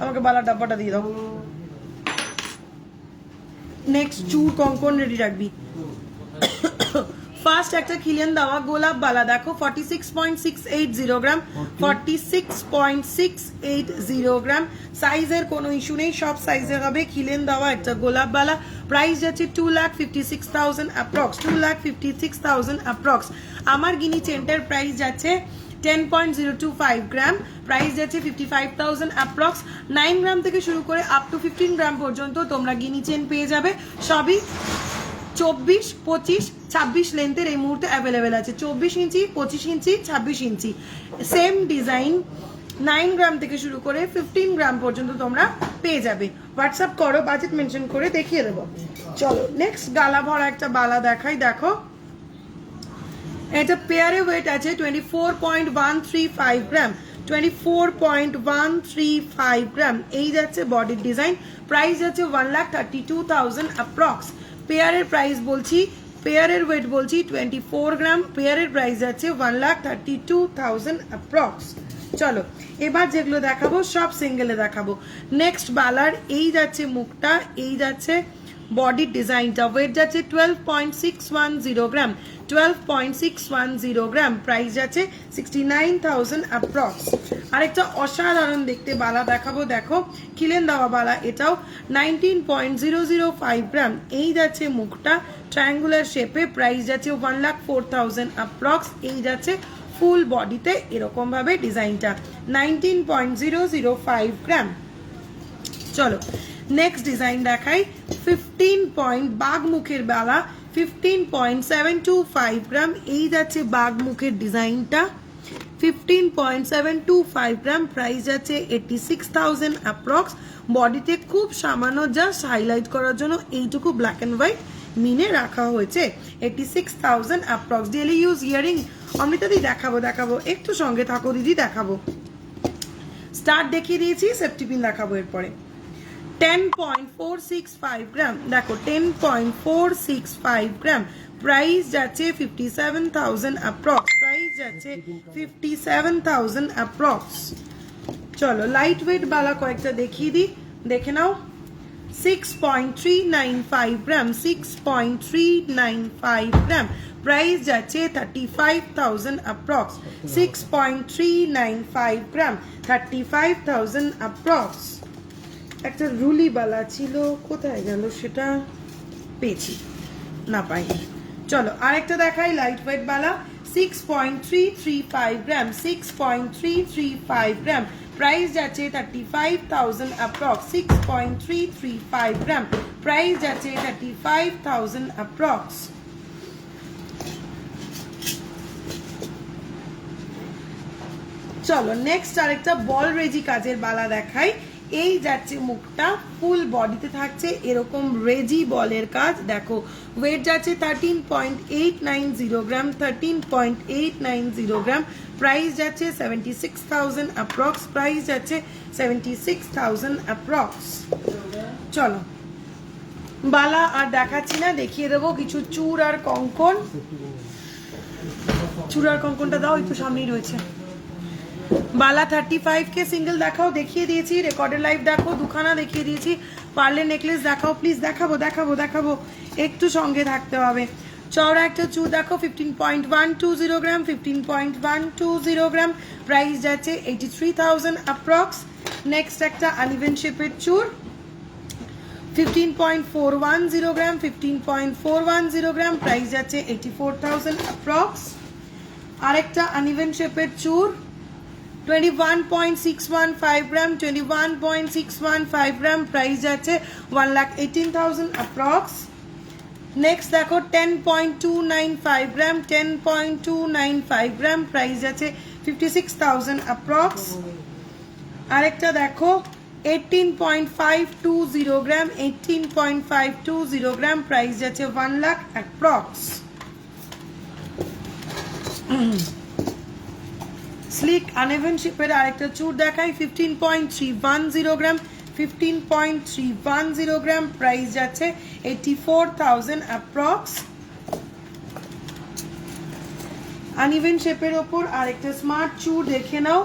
আমাকে বালার ডাব্বাটা দিয়ে দাও। নেক্সট চুর কঙ্কন রেডি রাখবি। ফার্স্ট একটা খিলেন দেওয়া গোলাপ বালা দেখো, 46.680 গ্রাম, 46.680 গ্রাম, সাইজের কোনো ইস্যু নেই, সব সাইজের হবে। খিলেন দেওয়া একটা গোলাপ বালা, প্রাইস যাচ্ছে 2,56,000 অ্যাপ্রক্স, 2,56,000 অ্যাপ্রক্স। আমার গিনি চেনটার প্রাইস যাচ্ছে 10.025 গ্রাম, প্রাইস যাচ্ছে 55,000 অ্যাপ্রক্স। 9 গ্রাম থেকে শুরু করে আপ টু 15 গ্রাম পর্যন্ত তোমরা গিনি চেন পেয়ে যাবে, সবই 24, 25, 26 লেন্থের এই মুহূর্তে অ্যাভেলেবেল আছে। 24 ইঞ্চি, 25 ইঞ্চি, 26 ইঞ্চি, সেম ডিজাইন 9 গ্রাম থেকে শুরু করে 15 গ্রাম পর্যন্ত তোমরা পেয়ে যাবে। হোয়াটসঅ্যাপ করো, বাজেট মেনশন করে দেখিয়ে দেবো। চলো নেক্সট গালা ভরা একটা বালা দেখাই, দেখো এটা পেয়ারে ওয়েট আছে 24.135 গ্রাম, 24.135 গ্রাম, এই যাচ্ছে বডির ডিজাইন, প্রাইস যাচ্ছে 1,32,000 অ্যাপ্রক্স। পেয়ারের প্রাইস বলছি, পেয়ারের ওয়েট বলছি 24 গ্রাম, পেয়ারের প্রাইস যাচ্ছে 1,32,000 অ্যাপ্রক্স। চলো এবার যেগুলো দেখাবো সব সিঙ্গেলে দেখাবো। নেক্সট বালার এই যাচ্ছে মুখটা, এই যাচ্ছে বডির ডিজাইনটা, ওয়েট যাচ্ছে 12.610 গ্রাম, 12.610 গ্রাম, প্রাইস যাচ্ছে 69,000 অ্যাপ্রক্স। আরেকটা অসাধারণ দেখতে বালা দেখাবো, দেখো খিলেন দেওয়া বালা, এটাও 19.005 গ্রাম, এই যাচ্ছে মুখটা ট্রায়াঙ্গুলার শেপে, প্রাইস যাচ্ছে 1,04,000 অ্যাপ্রক্স, এই যাচ্ছে ফুল বডিতে এরকম ভাবে ডিজাইনটা, 19.005 গ্রাম। চলো নেক্সট ডিজাইন দেখাই, 15 বাঘ মুখের বালা, 15.725 গ্রাম, এই যাচ্ছে বাঘ মুখের ডিজাইনটা, 15.725 গ্রাম, প্রাইস যাচ্ছে 86,000 অ্যাপ্রক্স। বডিতে খুব সামান্য জাস্ট হাইলাইট করার জন্য এইটুকু ব্ল্যাক অ্যান্ড হোয়াইট মিনে রাখা হয়েছে, 86,000 approx. Daily use earring Amrita দি দেখাবো, একটু সঙ্গে থাকো দিদি, দেখাবো। স্টার্ট দেখিয়ে দিয়েছি, সেফটি পিন দেখাবো এরপরে। 10.465 গ্রাম, দেখো 10.465 গ্রাম, প্রাইস যাচ্ছে 57,000 অ্যাপ্রক্স, প্রাইস যাচ্ছে 57,000 অ্যাপ্রক্স। চলো লাইট ওয়েট বালা কয়েকটা দেখিয়ে দিই, দেখে নাও। 6.395 গ্রাম, 6.395 গ্রাম, প্রাইস যাচ্ছে 35,000 অ্যাপ্রক্স, 6.395 গ্রাম, 35,000 অ্যাপ্রক্স। একটা রুলি বালা ছিল, কোথায় গেল সেটা, পেয়েছি না পাইনি। চলো আরেকটা দেখাই লাইট ওয়েট বালা, 6.335 গ্রাম, 6.335 গ্রাম, প্রাইস যাচ্ছে 35,000 অ্যাপ্রক্স, 6.335 গ্রাম, প্রাইস যাচ্ছে 35,000 অ্যাপ্রক্স। চলো নেক্সট আরেকটা বল রেজি কাজের বালা দেখাই। এই যাচ্ছে মুখটা, ফুল বডিতে থাকছে এরকম রেজি বলের কাজ। দেখো ওয়েট যাচ্ছে 13.890 গ্রাম, 13.890 গ্রাম। প্রাইস যাচ্ছে 76,000 অ্যাপ্রক্স, প্রাইস যাচ্ছে 76,000 অ্যাপ্রক্স। চলো বালা আর দেখাচ্ছি না, দেখিয়ে দেবো কিছু চূড় আর কঙ্কন। চূড় আর কঙ্কনটা দাও, একটু সামনেই রয়েছে। বালা 35 কে সিঙ্গেল দেখাও, দেখিয়ে দিয়েছি। রেকর্ডেড লাইভ দেখো, দুখানা দেখিয়ে দিয়েছি। পার্লে নেকলেস দেখাও প্লিজ, দেখাবো, একটু সঙ্গে থাকতে হবে। চওড়া একটা চূড় দেখো 15.120 গ্রাম, 15.120 গ্রাম। প্রাইস যাচ্ছে 83,000 অ্যাপ্রক্স। নেক্সট একটা আনইভেন শেপের চূড় 15.410 গ্রাম, 15.410 গ্রাম। প্রাইস যাচ্ছে 84,000 অ্যাপ্রক্স। আরেকটা আনইভেন শেপের চূড় 21.615 গ্রাম, 21.615 গ্রাম। প্রাইস যাচ্ছে 1,18,000 অ্যাপ্রক্স। নেক্সট দেখো 10.295 গ্রাম, 10.295 গ্রাম। প্রাইস যাচ্ছে 56,000 অ্যাপ্রক্স। আরেকটা দেখো 18.520 গ্রাম, 18.520 গ্রাম। প্রাইস যাচ্ছে 1 লাখ অ্যাপ্রক্স। স্লিক আনইভেন শেপের আরেকটা চূড় দেখাই 15.310 গ্রাম, 15.310 গ্রাম। প্রাইস যাচ্ছে 84,000 অ্যাপ্রক্স। আনইভেন শেপের ওপর আরেকটা স্মার্ট চূড় দেখে নাও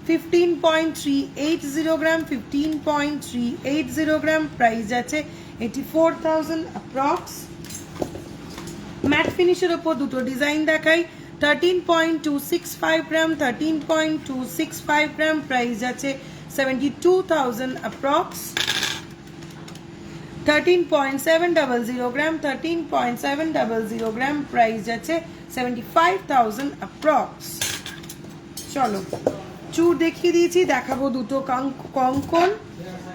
15.380 গ্রাম, 15.380 গ্রাম। প্রাইস যাচ্ছে 84,000 অ্যাপ্রক্স। ম্যাট ফিনিশের ওপর দুটো ডিজাইন দেখাই 13.265 গ্রাম, 13.265 গ্রাম। প্রাইস আছে 72,000 অ্যাপ্রক্স। 13.700 গ্রাম, 13.700 গ্রাম। প্রাইস আছে 75,000 অ্যাপ্রক্স। চলো চূড় দেখিয়ে দিয়েছি, দেখাবো দুটো কঙ্কন।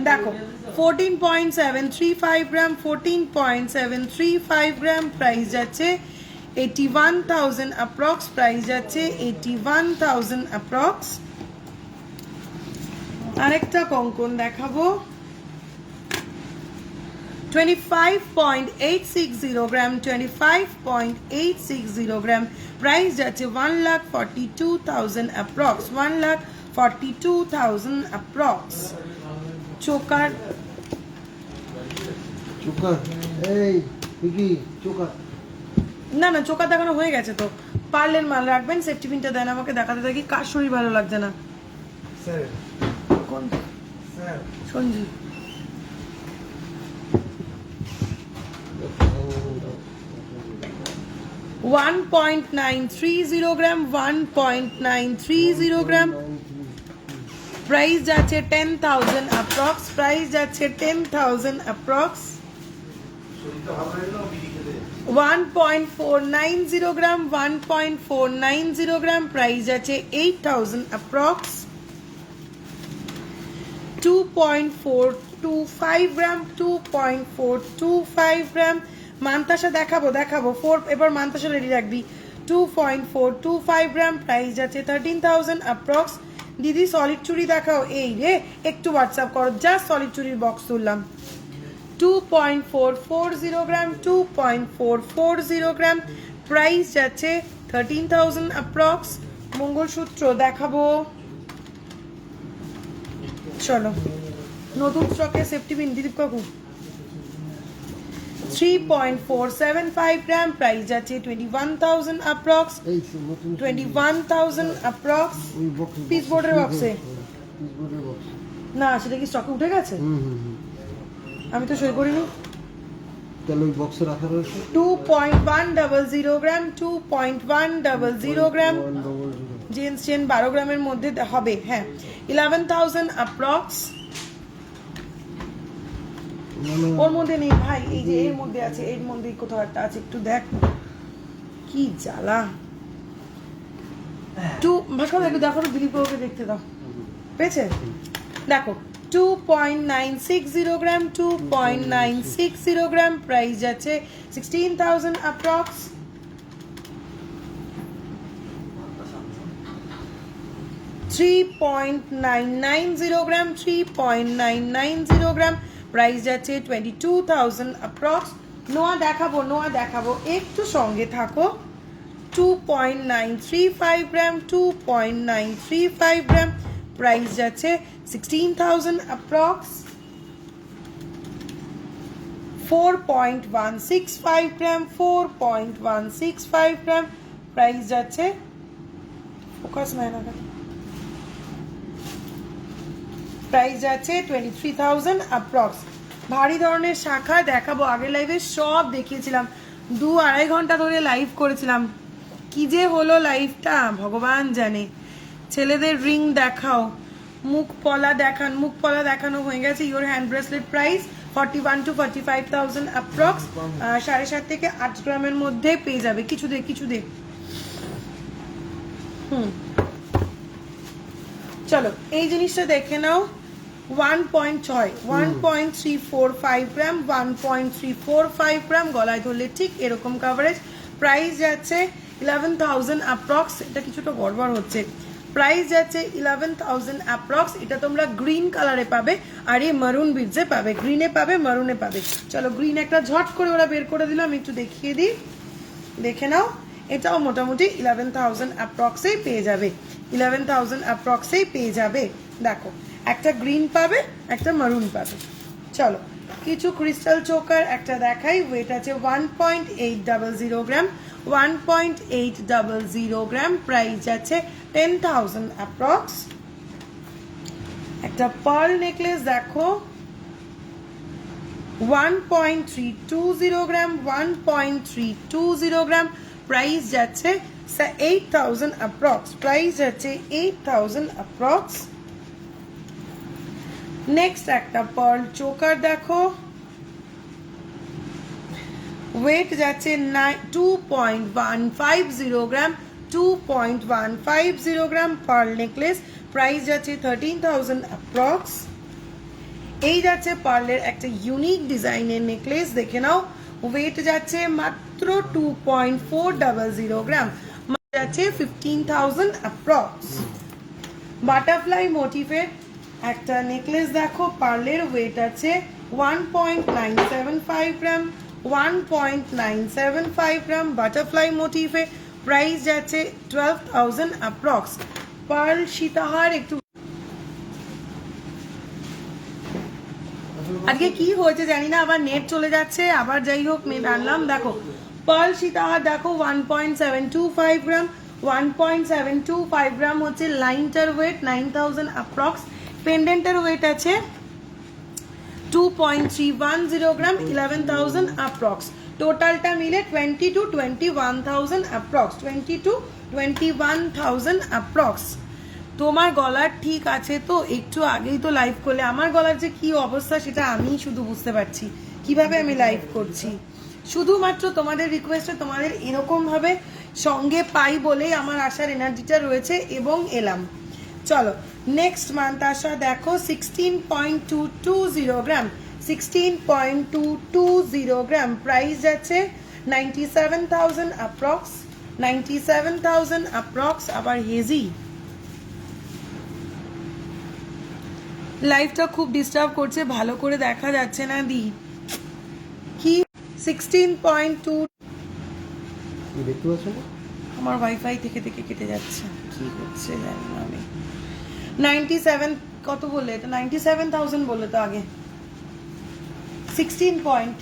দেখো 14.735 গ্রাম, 14.735 গ্রাম। প্রাইস যাচ্ছে 81,000 অ্যাপ্রক্স, প্রাইস যাচ্ছে 81,000 অ্যাপ্রক্স। আরেকটা কঙ্কন দেখাবো 25.860 গ্রাম, 25.860 গ্রাম। প্রাইস যাচ্ছে 1,42,000 অ্যাপ্রক্স, 1,42,000 অ্যাপ্রক্স। চোকার এই কি চোকার? না চোকার দেখানো হয়ে গেছে তো। পার্লের মাল রাখবেন, সেফটি পিনটা দেন আমাকে, দেখাতে থাকি। কার শরীর ভালো লাগছে না? স্যার কোন স্যার সঞ্জীব? ওয়ান 1.930 গ্রাম, 1.930 গ্রাম। প্রাইস যাচ্ছে 10,000 অ্যাপ্রক্স, প্রাইস যাচ্ছে 10,000 অ্যাপ্রক্স। 1.490 গ্রাম, 1.490 গ্রাম। প্রাইস আছে 8,000 অ্যাপ্রক্স। 2.425 গ্রাম, 2.425 গ্রাম। মান্তাসা দেখাবো 4, এবার মান্তাসা রেডি রাখবি। 2.425 গ্রাম। প্রাইস আছে 13,000 অ্যাপ্রক্স। দিদি সলিড চুড়ি দেখাও। এই রে একটু হোয়াটসঅ্যাপ করো, জাস্ট সলিড চুড়ির বক্স তুললাম। 2.440 গ্রাম, 2.440 গ্রাম। প্রাইস যাচ্ছে 13,000 অ্যাপ্রক্স। মঙ্গলসূত্র দেখাবো, চলো নতুন স্টকে সেফটি পিন দিলীপ কাকু 3.475 গ্রাম। প্রাইস যাচ্ছে 21,000 অ্যাপ্রক্স, 21,000 অ্যাপ্রক্স। পিস বোর্ডের বক্সে না, সেটা কি স্টকে উঠে গেছে? আমি তো সই করিনি। তাহলে ওই বক্সে রাখা রয়েছে 2.100 গ্রাম, 2.100 গ্রাম। জেন্টস চেন 12 গ্রামের মধ্যে হবে। হ্যাঁ 11,000 অ্যাপ্রক্স। ওর মধ্যে নেই ভাই, এই যে এর মধ্যে আছে, এর মধ্যে কোথাও একটা আছে, একটু দেখ। কি জ্বালা। ভাস্কর একটু দেখো, দিলীপ ওকে দেখতে দাও। পেয়েছে? দেখো 2.960 গ্রাম, 2.960 গ্রাম। প্রাইস যাচ্ছে 16,000 অ্যাপ্রক্স। 3.990 গ্রাম, 3.990 গ্রাম, প্রাইস যাচ্ছে 22,000 অ্যাপ্রক্স। নোয়া দেখাবো, একটু সঙ্গে থাকো। 2.935 গ্রাম, 2.935 গ্রাম, প্রাইস যাচ্ছে 16,000 অ্যাপ্রক্স। 4.165 গ্রাম, 4.165 গ্রাম, প্রাইস যাচ্ছে ফোকাস নাই না, প্রাইস যাচ্ছে 23,000 অ্যাপ্রক্স। ভারী ধরনের শাখা দেখাবো, আগের লাইভে সব দেখিয়েছিলাম, 2-2.5 ঘন্টা ধরে লাইভ করেছিলাম। কি যে হলো লাইভটা ভগবান জানে। ছেলেদের রিং দেখাও, মুখ পলা দেখানো হয়ে গেছে। Your hand bracelet price 41 to 45,000 approx. 7.5 থেকে 8 গ্রামের মধ্যে পেয়ে যাবে। কিছু দে চলো এই জিনিসটা দেখে নাও। 1.345 গ্রাম, 1.345 গ্রাম, গলায় ধরলে ঠিক এরকম কাভারেজ। প্রাইস যাচ্ছে 11,000 অ্যাপ্রক্স। এটা কিছুটা গড়বড় হচ্ছে। প্রাইস যাচ্ছে 11,000 অ্যাপ্রক্স। এটা তোমরা গ্রিন কালারে পাবে, আর এই মারুন বিডসে পাবে, গ্রিনে পাবে, মারুনে পাবে। চলো গ্রিন একটা ঝট করে ওরা বের করে দিলাম, একটু দেখিয়ে দিই, দেখে নাও। এটাও মোটামুটি 11,000 অ্যাপ্রক্সেই পেয়ে যাবে, 11,000 অ্যাপ্রক্সেই পেয়ে যাবে। দেখো একটা গ্রিন পাবে, একটা মারুন পাবে। চলো কিছু ক্রিস্টাল চোকার একটা দেখাই। ওয়েট আছে 1.800 গ্রাম, 1.800 গ্রাম, প্রাইস আছে 10,000 অ্যাপ্রক্স। একটা পার্ল নেকলেস দেখো, 1.320 গ্রাম, 1.320 গ্রাম, প্রাইস যাচ্ছে 8,000 অ্যাপ্রক্স, প্রাইস যাচ্ছে 8,000 অ্যাপ্রক্স। নেক্সট একটা পার্ল চোকার দেখো, ওয়েট যাচ্ছে 2.150 গ্রাম, 2.150 গ্রাম, পার্ল নেকলেস, প্রাইস যাচ্ছে 13,000 অ্যাপ্রক্স। এই যাচ্ছে পার্লের একটা ইউনিক ডিজাইনের নেকলেস, দেখে নাও। ওয়েট যাচ্ছে মাত্র 2.400 গ্রাম, যাচ্ছে 15,000 অ্যাপ্রক্স। বাটারফ্লাই মোটিভের একটা নেকলেস দেখো, পার্লের, ওয়েট আছে 1.975 গ্রাম, 1.975 গ্রাম, বাটারফ্লাই মোটিভে, প্রাইস যাচ্ছে 12,000 অ্যাপ্রক্স। পার্ল সীতাহার একটু আজকে কি হয়েছে জানি না, আবার নেট চলে যাচ্ছে, আবার যাই হোক নেট আনলাম। দেখো পার্ল সীতাহার দেখো, 1.725 গ্রাম, 1.725 গ্রাম হচ্ছে লাইনটার ওয়েট, 9,000 অ্যাপ্রক্স। পেন্ডেন্টের ওয়েট আছে 2.310 গ্রাম, 11,000 অ্যাপ্রক্স। টোটালটা মিলে 20 to 21,000 অ্যাপ্রক্স, 20 to 21,000 অ্যাপ্রক্স। তোমার গলার ঠিক আছে তো? একটু আগেই তো লাইভ করলে, আমার গলার যে কি অবস্থা সেটা আমি শুধু বুঝতে পারছি, কিভাবে আমি লাইভ করছি। শুধুমাত্র তোমাদের রিকোয়েস্টে, তোমাদের এরকম ভাবে সঙ্গে পাই বলেই আমার আসার এনার্জিটা রয়েছে এবং এলাম। চলো নেক্সট মান্তাসা দেখো, 16.220 গ্রাম, 16.220 গ্রাম, প্রাইস যাচ্ছে 97,000 অ্যাপ্রক্স, 97,000 অ্যাপ্রক্স। আবার হেজি লাইভটা খুব ডিস্টার্ব করছে, ভালো করে দেখা যাচ্ছে না দি। কি 16.2 দেখতে পাচ্ছ না? আমার ওয়াইফাই থেকে কেটে যাচ্ছে, কি হচ্ছে জানি না আমি। 97 কত বললে? এটা 97,000 বললে তো আগে। 16 পয়েন্ট,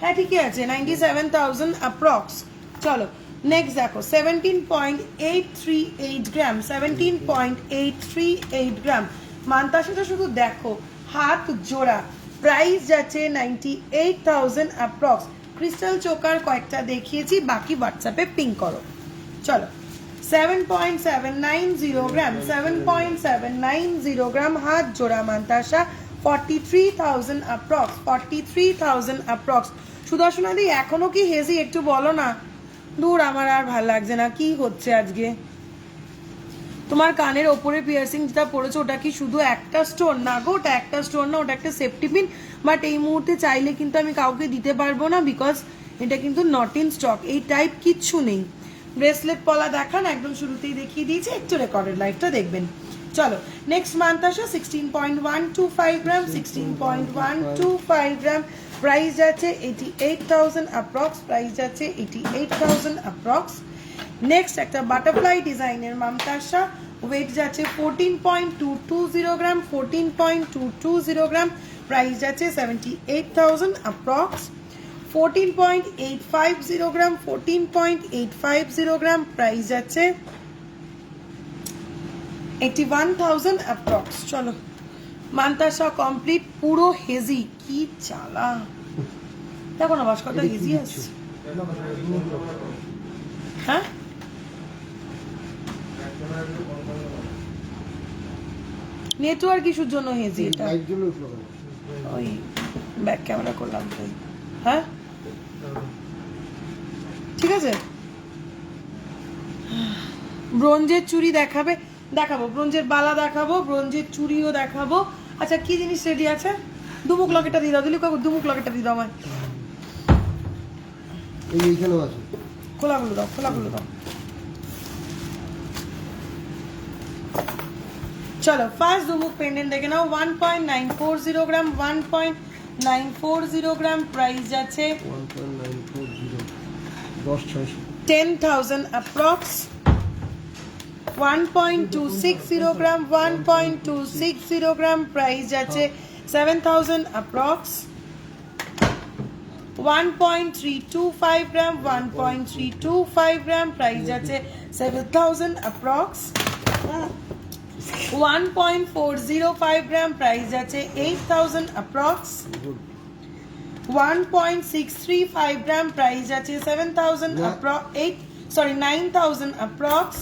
হ্যাঁ ঠিকই আছে, 97,000 অ্যাপ্রক্স। চলো নেক্সট দেখো, 17.838 গ্রাম, 17.838 গ্রাম, মান্তাসাটা শুধু দেখো, হাত জোড়া, প্রাইস যাচ্ছে 98,000 অ্যাপ্রক্স। ক্রিস্টাল চোকার কয়েকটা দেখিয়েছি, বাকি হোয়াটসঅ্যাপে পিং করো। চলো 7.790 গ্রাম, 7.790 গ্রাম, হাত জোড়া, মান্তাসা 43,000 অ্যাপ্রক্স, 43,000 অ্যাপ্রক্স। সুদর্শনাদি এখনো কি হেজি? একটু বলো না। দূর, আমার আর ভাল লাগছে না, কি হচ্ছে আজকে? তোমার কানের ওপরে পিয়ার্সিং যেটা পড়েছো ওটা কি শুধু একটা স্টোন? না গো, ওটা একটা স্টোন না, ওটা একটা সেফটি পিন। বাট এই মুহূর্তে চাইলে কিন্তু আমি কাউকে দিতে পারবো না, বিকজ এটা কিন্তু নট ইন স্টক, এই টাইপ কিচ্ছু নেই। ব্রেসলেট পলা দেখান, একদম শুরুতেই দেখিয়ে দিয়েছি, একটু রেকর্ডেড লাইভটা দেখবেন। চলো নেক্সট মান্তাসা 16.125 গ্রাম 16.125 গ্রাম প্রাইস যাচ্ছে 88,000 অ্যাপ্রক্স প্রাইস যাচ্ছে 88,000 অ্যাপ্রক্স নেক্সট একটা বাটারফ্লাই ডিজাইনের মামতাসা ওয়েট যাচ্ছে 14.220 গ্রাম 14.220 গ্রাম প্রাইস যাচ্ছে 78,000 অ্যাপ্রক্স 14.850 গ্রাম 14.850 গ্রাম প্রাইস যাচ্ছে 81,000 অ্যাপ্রক্স চলো মান্তাসা কমপ্লিট পুরো হেজি কি চালা দেখো না ভাস্করটা হেজি আছে হ্যাঁ নেটওয়ার্ক ইস্যুর জন্য হেজি এটা ওই ব্যাক ক্যামেরা করলাম তাই হ্যাঁ ঠিক আছে ব্রোঞ্জের চুড়ি দেখাবে দেখাবো ব্রোঞ্জের বালা দেখাবো ব্রোঞ্জের চুড়িও দেখাবো আচ্ছা কি জিনিস রেডি আছে দুমুখ লকেটটা দিয়ে দাও দিলীপ কাকু দুমুখ লকেটটা দিয়ে দাও আমায় এইখানেও আছে খোলাগুলো দাও খোলাগুলো দাও চলো ফার্স্ট দুমুখ পেন্ডেন্ট দেখে নাও 1.940 গ্রাম 1.940 গ্রাম প্রাইস যাচ্ছে 10,000 অ্যাপ্রক্স 1.260 গ্রাম 1.260 গ্রাম প্রাইস যাচ্ছে 7,000 অ্যাপ্রক্স 1.325 গ্রাম 1.325 গ্রাম প্রাইস যাচ্ছে 7,000 অ্যাপ্রক্স 1.405 গ্রাম প্রাইস যাচ্ছে 8,000 অ্যাপ্রক্স 1.635 গ্রাম প্রাইস যাচ্ছে 7,000 9,000 অ্যাপ্রক্স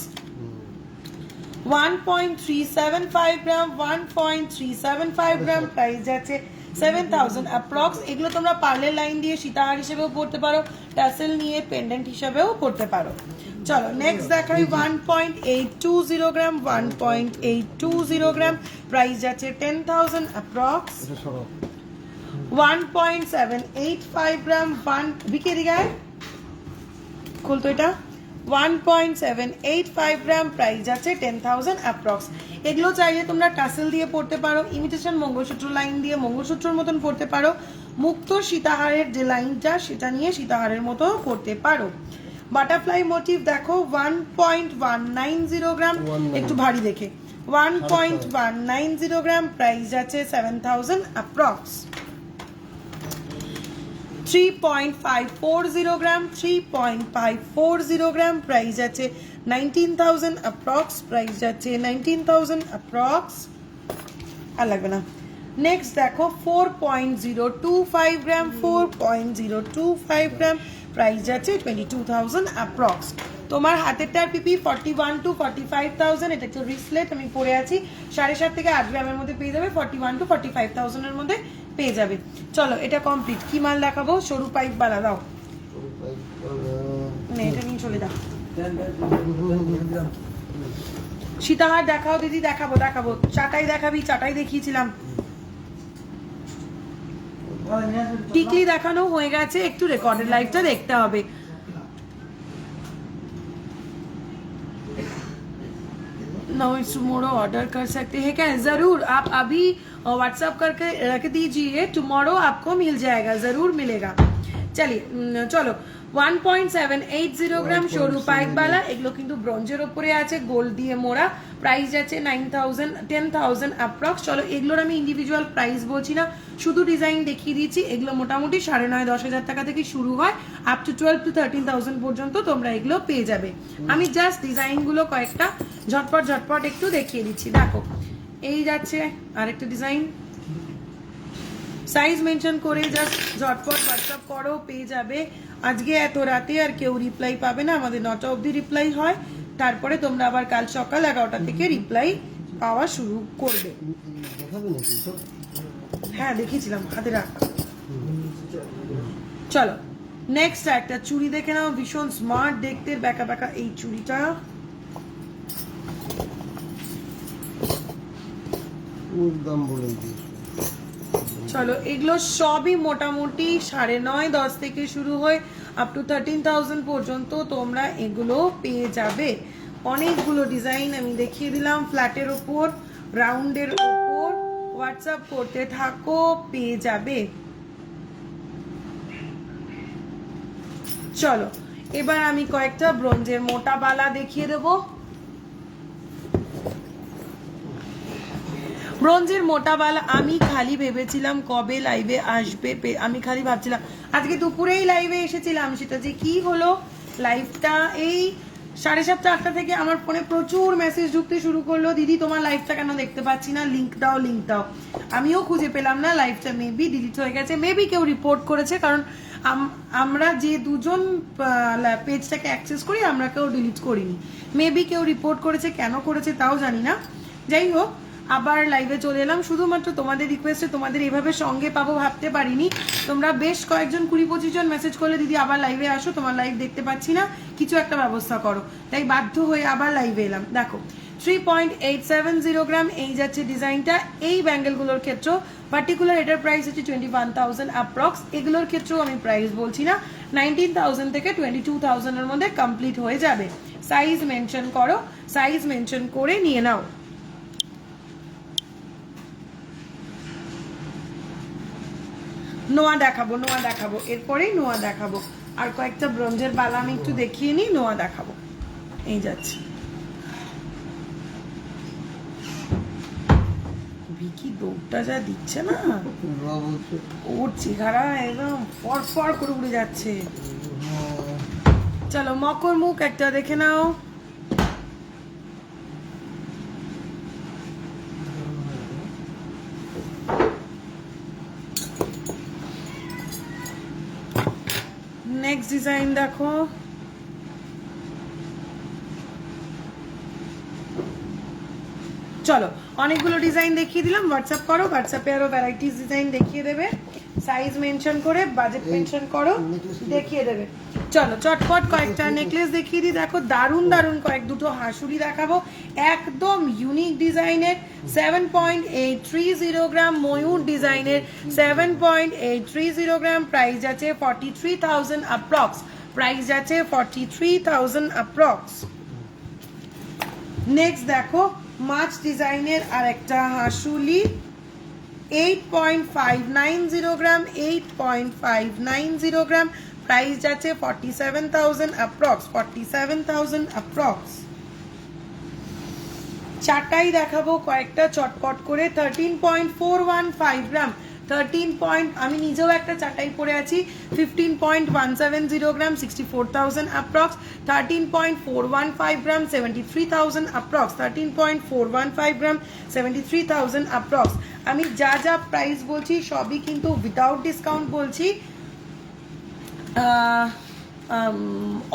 1.375 গ্রাম 1.375 গ্রাম প্রাইস যাচ্ছে 7,000 অ্যাপ্রক্স এগুলো তোমরা পার্লের লাইন দিয়ে সীতাহার হিসেবেও পড়তে পারো টাসেল নিয়ে পেন্ডেন্ট হিসেবেও পড়তে পারো চলো নেক্সট দেখাই 1.820 গ্রাম 1.820 গ্রাম প্রাইস যাচ্ছে 10,000 অ্যাপ্রক্স 1.785 গ্রাম বিকে দিগায় খুলতো এটা 1.785 গ্রাম প্রাইস যাচ্ছে 10,000 অ্যাপ্রক্স এগুলো চাইলে তোমরা টাসেল দিয়ে পড়তে পারো ইমিটেশন মঙ্গলসূত্র লাইন দিয়ে মঙ্গলসূত্রের মতন পড়তে পারো মুক্ত সীতাহারের যে লাইনটা সেটা নিয়ে সীতাহারের মতো পড়তে পারো বাটারফ্লাই মোটিভ দেখো 1.190 গ্রাম একটু ভারী দেখে 1.190 গ্রাম প্রাইস যাচ্ছে 7,000 অ্যাপ্রক্স 3.540 গ্রাম 3.540 গ্রাম প্রাইস যাচ্ছে 19,000 অ্যাপ্রক্স প্রাইস যাচ্ছে 19,000 অ্যাপ্রক্স আর লাগবে না নেক্সট দেখো 4.025 গ্রাম 4.025 গ্রাম প্রাইস যাচ্ছে 22,000 অ্যাপ্রক্স তোমার হাতেরটার পিপি 41 to 45,000 এটা একটা রিসলেট আমি পরে আছি 7.5 থেকে 8 গ্রামের মধ্যে পেয়ে যাবে 41 to 45,000 এর মধ্যে পেয়ে যাবে চলো এটা কমপ্লিট কি মাল দেখাবো সরু পাইপ বালা দাও না এটা নিয়ে চলে যাও সীতাহার দেখাও দিদি দেখাবো দেখাবো চাটাই দেখাবি চাটাই দেখিয়েছিলাম টিকলি দেখানো হয়ে গেছে একটু রেকর্ডেড লাইভটা দেখতে হবে नाउ इट्स टुमारो ऑर्डर कर सकते हैं क्या जरूर आप अभी व्हाट्सएप करके रख दीजिए टुमारो आपको मिल जाएगा जरूर मिलेगा चलिए चलो 1.780 গ্রাম সরু পাইপ বালা এগুলো কিন্তু ব্রোঞ্জের উপরে আছে গোল্ড দিয়ে মোড়া প্রাইস যাচ্ছে 9,000 10,000 অ্যাপ্রক্স চলো এগুলোর আমি ইন্ডিভিজুয়াল প্রাইস বলছি না শুধু ডিজাইন দেখিয়ে দিচ্ছি এগুলো মোটামুটি 9,500-10,000 টাকা থেকে শুরু হয় আপ টু 12 to 13,000 পর্যন্ত তোমরা এগুলো পেয়ে যাবে আমি জাস্ট ডিজাইনগুলো কয়েকটা ঝটপট ঝটপট একটু দেখিয়ে দিচ্ছি দেখো এই যাচ্ছে আরেকটা ডিজাইন সাইজ মেনশন করে জাস্ট ঝটপট হোয়াটসঅ্যাপ করো পেয়ে যাবে আজকে এত রাতে আর কেউ রিপ্লাই পাবে না আমাদের 9টা অবধি রিপ্লাই হয় তারপরে তোমরা আবার কাল সকাল 11টা থেকে রিপ্লাই পাওয়া শুরু করবে হ্যাঁ দেখিয়েছিলাম হাতে রাখ চলো নেক্সট একটা চুড়ি দেখে নাও ভীষণ স্মার্ট দেখতে ব্যাকা ব্যাকা এই চুড়িটা দাম বলে দিই চলো এগুলো সবই মোটামুটি 9.5-10 থেকে শুরু হয় আপ টু 13,000 পর্যন্ত তোমরা এগুলো পেয়ে যাবে অনেকগুলো ডিজাইন আমি দেখিয়ে দিলাম ফ্ল্যাটের ওপর, রাউন্ডের ওপর। হোয়াটসঅ্যাপ করতে থাকো, পেয়ে যাবে। চলো এবার আমি কয়েকটা ব্রোঞ্জের মোটা বালা দেখিয়ে দেবো। ব্রোঞ্জের মোটা বালা আমি খালি ভেবেছিলাম কবে লাইভে আসবে, আমি খালি ভাবছিলাম আজকে দুপুরেই লাইভে এসেছিলাম, সেটা যে কি হলো, লাইভটা এই 7:30 8টা থেকে আমার ফোনে প্রচুর মেসেজ ঢুকতে শুরু করলো, দিদি তোমার লাইভটা কেন দেখতে পাচ্ছি না, লিংক দাও লিংক দাও। আমিও খুঁজে পেলাম না, লাইভটা মেবি ডিলিট হয়ে গেছে, মেবি কেউ রিপোর্ট করেছে, কারণ আমরা যে দুজন পেজটাকে অ্যাক্সেস করি আমরা কেউ ডিলিট করিনি, মেবি কেউ রিপোর্ট করেছে, কেন করেছে তাও জানি না। যাই হোক, আবার লাইভে চলে এলাম শুধুমাত্র তোমাদের রিকোয়েস্টে, তোমাদের এইভাবে সঙ্গে পাবো ভাবতে পারিনি। তোমরা বেশ কয়েকজন 20-25 জন মেসেজ করলে দিদি আবার লাইভে আসো, তোমার লাইভ দেখতে পাচ্ছি না, কিছু একটা ব্যবস্থা করো, তাই বাধ্য হয়ে আবার লাইভে এলাম। দেখো 3.870 গ্রাম এই যাচ্ছে ডিজাইনটা। এই ব্যাঙ্গেলগুলোর ক্ষেত্রেও পার্টিকুলার এটার প্রাইস হচ্ছে 21,000 অ্যাপ্রক্স। এগুলোর ক্ষেত্রেও আমি প্রাইস বলছি না, 19,000 থেকে 22,000 এর মধ্যে কমপ্লিট হয়ে যাবে। সাইজ মেনশন করো, সাইজ মেনশন করে নিয়ে নাও। নোয়া দেখাবো, নোয়া দেখাবো, এরপরেই নোয়া দেখাবো। আর কয়েকটা ব্রোঞ্জের বালা আমি একটু দেখিয়ে নিই, নোয়া দেখাবো। এই যাচ্ছে ভিকি, দৌড়টা যা দিচ্ছে না, ওর চেহারা একদম ফর করে উড়ে যাচ্ছে। চলো মকর মুখ একটা দেখে নাও। নেক্সট ডিজাইন দেখো, চলো অনেকগুলো ডিজাইন দেখিয়ে দিলাম, হোয়াটসঅ্যাপ করো, হোয়াটসঅ্যাপে আরো ভ্যারাইটিস ডিজাইন দেখিয়ে দেবে, সাইজ মেনশন করে বাজেট মেনশন করো, দেখিয়ে দেবে। চলো চটপট কয়েকটা নেকলেস দেখিয়ে দিই। দেখো দারুণ দারুণ কয়েক দুটো হাঁসুরি দেখাবো, একদম ইউনিক ডিজাইনের, 7.830 গ্রাম ময়ূর ডিজাইনের, 7.830 গ্রাম, প্রাইস আছে 43,000 অ্যাপ্রক্স, প্রাইস আছে 43,000 অ্যাপ্রক্স। নেক্সট দেখো মাছ ডিজাইনের আর একটা হাঁসুলি, 8.590 গ্রাম, 8.590 গ্রাম, প্রাইস যাচ্ছে 47,000 অ্যাপ্রক্স, 47,000 অ্যাপ্রক্স। চারটাই দেখাবো কয়েকটা চটপট করে, 13.415 গ্রাম, 13 আমি নিজেও একটা চাটাই পরে আছি, 15.170 গ্রাম, 64,000 অ্যাপ্রক্স, 13.415 গ্রাম, 73,000 অ্যাপ্রক্স, 13.415 গ্রাম, 73,000 অ্যাপ্রক্স। আমি যা যা প্রাইস বলছি সবই কিন্তু উইদাউট ডিসকাউন্ট বলছি,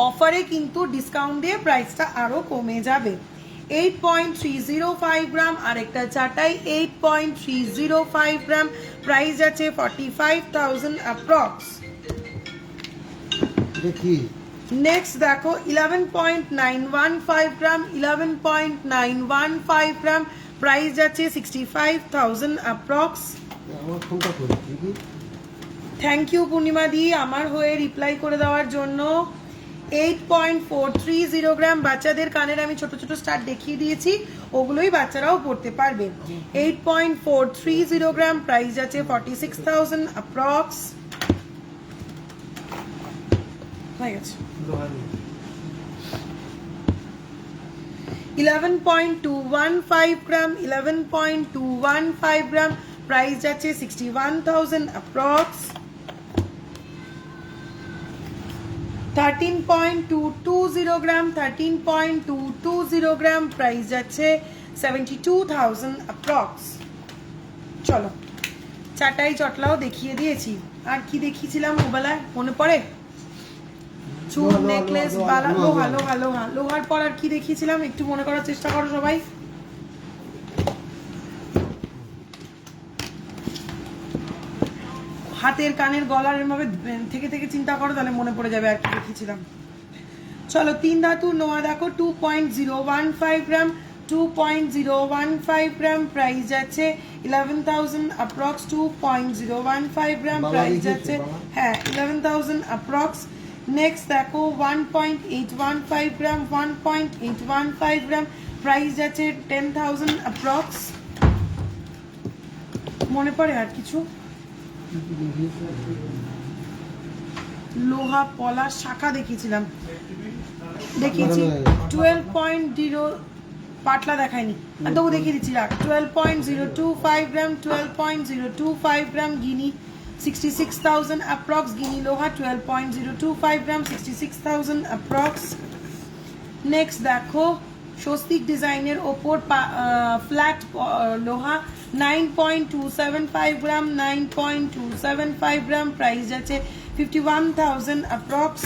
অফারে কিন্তু ডিসকাউন্ট দিয়ে প্রাইসটা আরো কমে যাবে। 8.305 গ্রাম আর একটা চাটাই, 8.305 গ্রাম, প্রাইস আছে 45,000 অ্যাপ্রক্স। দেখি নেক্সট দেখো 11.915 গ্রাম, 11.915 গ্রাম, প্রাইস যাচ্ছে 65,000 অ্যাপ্রক্স। আমার ফোনটা করে দিদি। থ্যাংক ইউ পূর্ণিমা দি আমার হয়ে রিপ্লাই করে দেওয়ার জন্য। 8.430 গ্রাম, বাচ্চাদের কানের আমি ছোট ছোট স্টার দেখিয়ে দিয়েছি, ওগুলোই বাচ্চারাও পড়তে পারবে। 8.430 গ্রাম, প্রাইস আছে 46,000 অ্যাপ্রক্স। হয়ে গেছে। 11.215 গ্রাম, 11.215 গ্রাম, প্রাইস যাচ্ছে 61,000 অ্যাপ্রক্স। 13.220 গ্রাম, 13.220 গ্রাম, প্রাইস যাচ্ছে 72,000 অ্যাপ্রক্স। চলো চাটাই চটলাও দেখিয়ে দিয়েছি, আর কি দেখিয়েছিলাম ওবেলায় মনে পড়ে? চুল, নেকলেস, বালা, লোহা লোহা লোহা লোহার পর আর কি দেখিয়েছিলাম একটু মনে করার চেষ্টা করো সবাই। হাতের কানের গলার এভাবে থেকে থেকে চিন্তা করো, তাহলে মনে পড়ে যাবে আর কি দেখিয়েছিলাম। চলো তিন ধাতুর নোয়া দেখো, 2.015 গ্রাম, 2.015 গ্রাম, প্রাইস যাচ্ছে 11,000 অ্যাপ্রক্স। 2.015 গ্রাম, প্রাইস যাচ্ছে হ্যাঁ 11,000 অ্যাপ্রক্স। নেক্সট দেখো 1.815 গ্রাম 1.815 গ্রাম প্রাইস আছে 10,000 অ্যাপ্রক্স। মনে পড়ে আর কিছু? লোহা পলাশ শাখা দেখিয়েছিলাম, দেখিয়েছি 12.0 পাটলা দেখায়নি, আর তবু দেখিয়ে দিচ্ছি রাখ। 12.025 গ্রাম 12.025 গ্রাম গিনি 66,000 অ্যাপ্রক্স। গিনি লোহা 12.025 গ্রাম 66,000 অ্যাপ্রক্স। নেক্সট দেখো স্বস্তিক ডিজাইনের ওপর ফ্ল্যাট লোহা 9.275 গ্রাম 9.275 গ্রাম প্রাইস আছে 51,000 অ্যাপ্রক্স।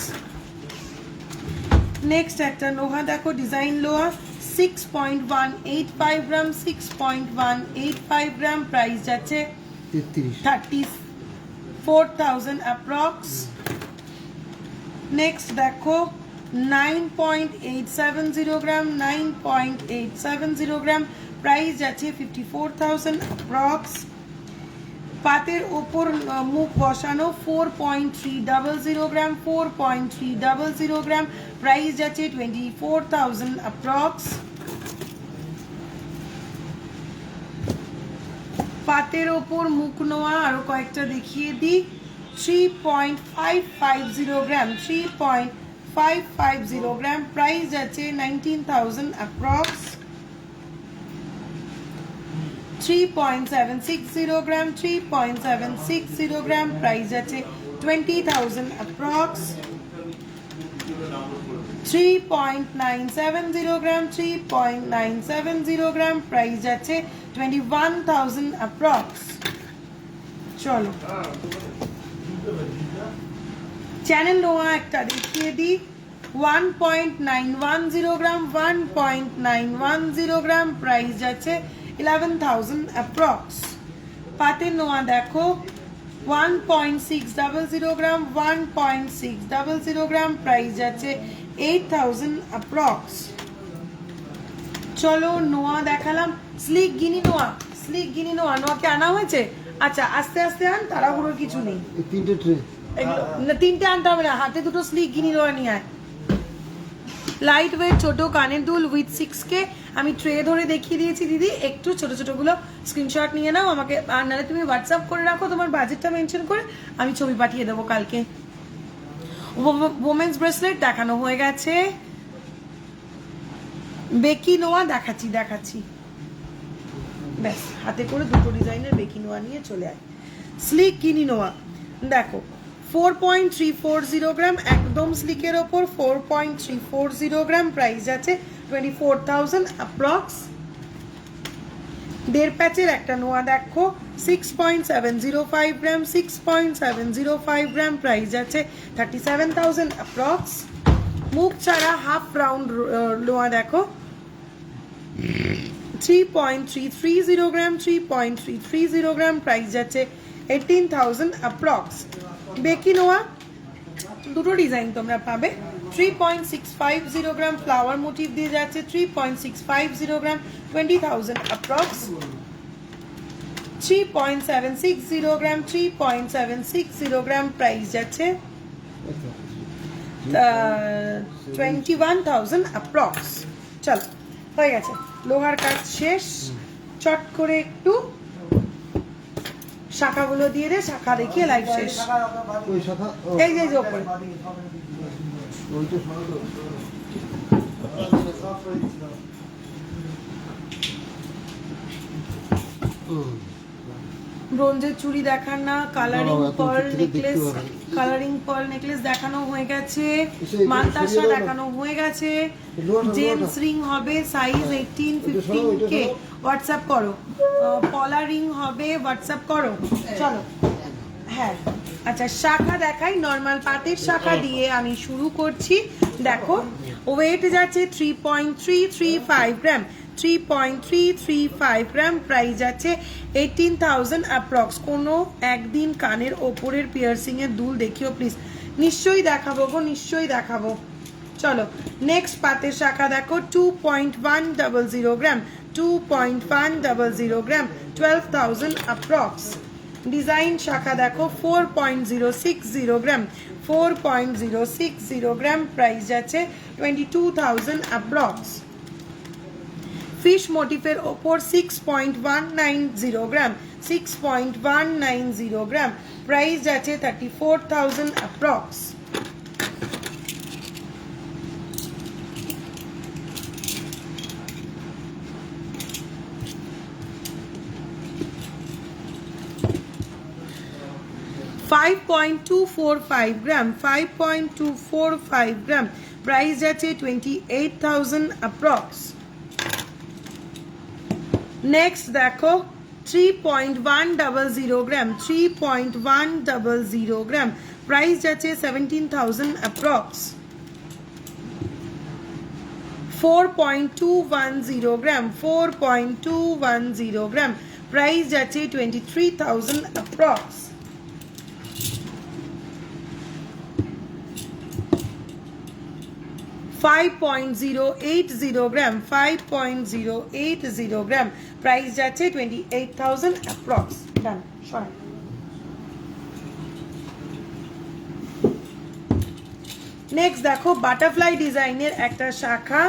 নেক্সট একটা লোহা দেখো ডিজাইন লোহা 6.185 গ্রাম 6.185 গ্রাম প্রাইস আছে 34,000 অ্যাপ্রক্স। নেক্সট দেখো 9.870 গ্রাম 9.870 গ্রাম প্রাইস আছে 54,000 অ্যাপ্রক্স। পাতের ওপর মুখ বসানো 4.300 গ্রাম 4.300 গ্রাম প্রাইস আছে 24,000 অ্যাপ্রক্স। পাতের ওপর মুখ নোয়া আরো কয়েকটা দেখিয়ে দিই। 3.550 গ্রাম 3.550 গ্রাম প্রাইস আছে 19,000 অ্যাপ্রক্স। 3.760 গ্রাম 3.760 গ্রাম প্রাইস আছে 20,000 অ্যাপ্রক্স। 3.970 গ্রাম 3.970 গ্রাম প্রাইস আছে 21,000 অ্যাপ্রক্স। চলো চ্যানেল নোয়া একটা দেখিয়ে দিই। 1.910 গ্রাম 1.910 গ্রাম প্রাইস আছে 11,000 অ্যাপ্রক্স। পাতের নোয়া দেখো 1.600 গ্রাম 1.600 গ্রাম প্রাইস আছে 8,000 অ্যাপ্রক্স। চলো নোয়া দেখালাম। স্লিক গিনি নোয়া স্লিক গিনি নোয়া নোয়াকে আনা হয়েছে। আচ্ছা আস্তে আস্তে আন, তাড়াহুড়োর কিছু নেই। তিনটে ট্রে না তিনটে আনতে হবে না, হাতে দুটো স্লিক গিনি নোয়া নিয়ে আয়। লাইট ওয়েট ছোট কানের দুল উইথ 6K আমি ট্রে ধরে দেখিয়ে দিয়েছি দিদি, একটু ছোট ছোটগুলো স্ক্রিনশট নিয়ে নাও আমাকে, আর নাহলে তুমি হোয়াটসঅ্যাপ করে রাখো তোমার বাজেটটা মেনশন করে, আমি ছবি পাঠিয়ে দেবো কালকে। ওমেন্স ব্রেসলেট দেখানো হয়ে গেছে। বেকি নোয়া দেখাচ্ছি দেখাচ্ছি ব্যাস, হাতে করে দুটো ডিজাইনের বেকি নোয়া নিয়ে চলে আয়। স্লিক গিনি নোয়া দেখো 4.340 গ্রাম একদম স্লিকের ওপর 4.340 গ্রাম প্রাইস আছে 24,000 অ্যাপ্রক্স। দেড় প্যাচের একটা নোয়া দেখো 6.705 গ্রাম 6.705 গ্রাম প্রাইস আছে 37,000 অ্যাপ্রক্স। মুখ ছাড়া হাফ রাউন্ড নোয়া দেখো 3.330 গ্রাম 3.330 গ্রাম প্রাইস আছে 18,000 অ্যাপ্রক্স। বেকি নোয়া দুটো ডিজাইন তোমরা পাবে। 3.650 গ্রাম ফ্লাওয়ার মোটিভ দিয়ে যাচ্ছে 3.650 গ্রাম 20,000 অ্যাপ্রক্স। 3.760 গ্রাম 3.760 গ্রাম প্রাইস যাচ্ছে 21,000 অ্যাপ্রক্স। চলো হয়ে গেছে, লোহার কাজ শেষ। চট করে একটু শাখাগুলো দিয়ে দে, শাখা দেখিয়ে লাইভ শেষ। ওই শাখা এই যে ওপরে ওইটা শাখা তো ব্রোঞ্জের চুড়ি দেখান না। Colouring pearl necklace, colouring pearl necklace দেখানো হয়ে গেছে। মান্তাসা দেখানো হয়ে গেছে। জেন্টস রিং হবে সাইজ 18 15K হোয়াটসঅ্যাপ করো। পলা রিং হবে হোয়াটসঅ্যাপ করো। চলো হ্যাঁ আচ্ছা শাখা দেখাই। নর্মাল পাতের শাখা দিয়ে আমি শুরু করছি। দেখো ওয়েট যাচ্ছে 3.335 গ্রাম 3.335 গ্রাম প্রাইস আছে 18,000 অ্যাপ্রক্স। কোনো একদিন কানের ওপরের পিয়ার্সিং এর দুল দেখিও প্লিজ। নিশ্চয়ই দেখাবো গো, নিশ্চয়ই দেখাবো। চলো নেক্সট পাতের শাখা দেখো 2.100 গ্রাম 2.100 গ্রাম 12,000 অ্যাপ্রক্স। ডিজাইন শাখা দেখো 4.060 গ্রাম, 4.060 গ্রাম, প্রাইস যাচ্ছে 22,000 অ্যাপ্রক্স। ফিশ মোটিফের ওপর 6.190 গ্রাম, 6.190 গ্রাম, প্রাইস যাচ্ছে 34,000 অ্যাপ্রক্স। $5.245 গ্রাম, 5.245 গ্রাম, প্রাইস যাচ্ছে 28,000 অ্যাপ্রক্স। নেক্সট দেখো 3.100 গ্রাম, 3.100 গ্রাম, প্রাইস যাচ্ছে 17,000 অ্যাপ্রক্স। 4.210 গ্রাম, 4.210 গ্রাম, প্রাইস যাচ্ছে 23,000 অ্যাপ্রক্স। 5.080 গ্রাম, 5.080 গ্রাম, প্রাইস যাচ্ছে 28,000 অ্যাপ্রক্স। ডান, সরান। নেক্সট দেখো বাটারফ্লাই ডিজাইনের একটা শাখা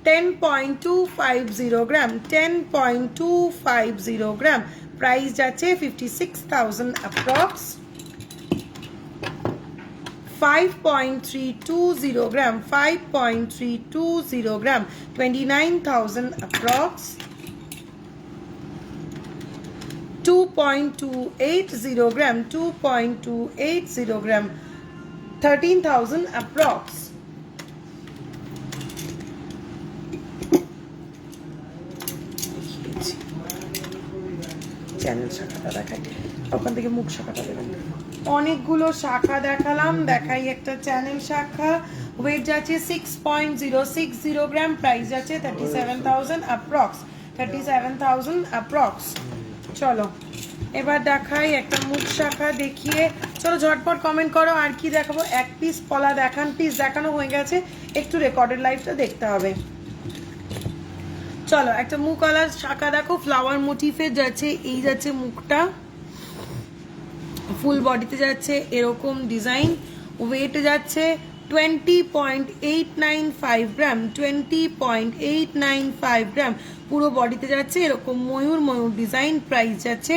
10.250 গ্রাম, 10.250 গ্রাম, প্রাইস যাচ্ছে 56,000 অ্যাপ্রক্স। 5.320 গ্রাম, 5.320 গ্রাম, 29,000 approx. 2.280 গ্রাম, 2.280 গ্রাম, 13,000 approx. চ্যানেল শাখাটা দেখাই, ওখান থেকে মুখ শাখাটা দেবেন। অনেকগুলো শাখা দেখালাম, দেখাই একটা চ্যানেল শাখা। ওয়েট যাচ্ছে 6.060 গ্রাম, প্রাইস যাচ্ছে 37,000 অ্যাপ্রক্স, 37,000 অ্যাপ্রক্স। চলো এবার দেখাই একটা মুখ শাখা দেখিয়ে। চলো ঝটপট কমেন্ট করো আর কি দেখাবো। এক পিস পলা দেখান, পিস দেখানো হয়ে গেছে, একটু রেকর্ডেড লাইভটা দেখতে হবে। চলো একটা মুখওয়ালার শাখা দেখো, ফ্লাওয়ার মোটিফে যাচ্ছে, এই যাচ্ছে মুখটা, ফুল বডিতে যাচ্ছে এরকম ডিজাইন। ওয়েট যাচ্ছে 20.895 গ্রাম, 20.895 গ্রাম, পুরো বডিতে যাচ্ছে এরকম ময়ূর ময়ূর ডিজাইন। প্রাইস যাচ্ছে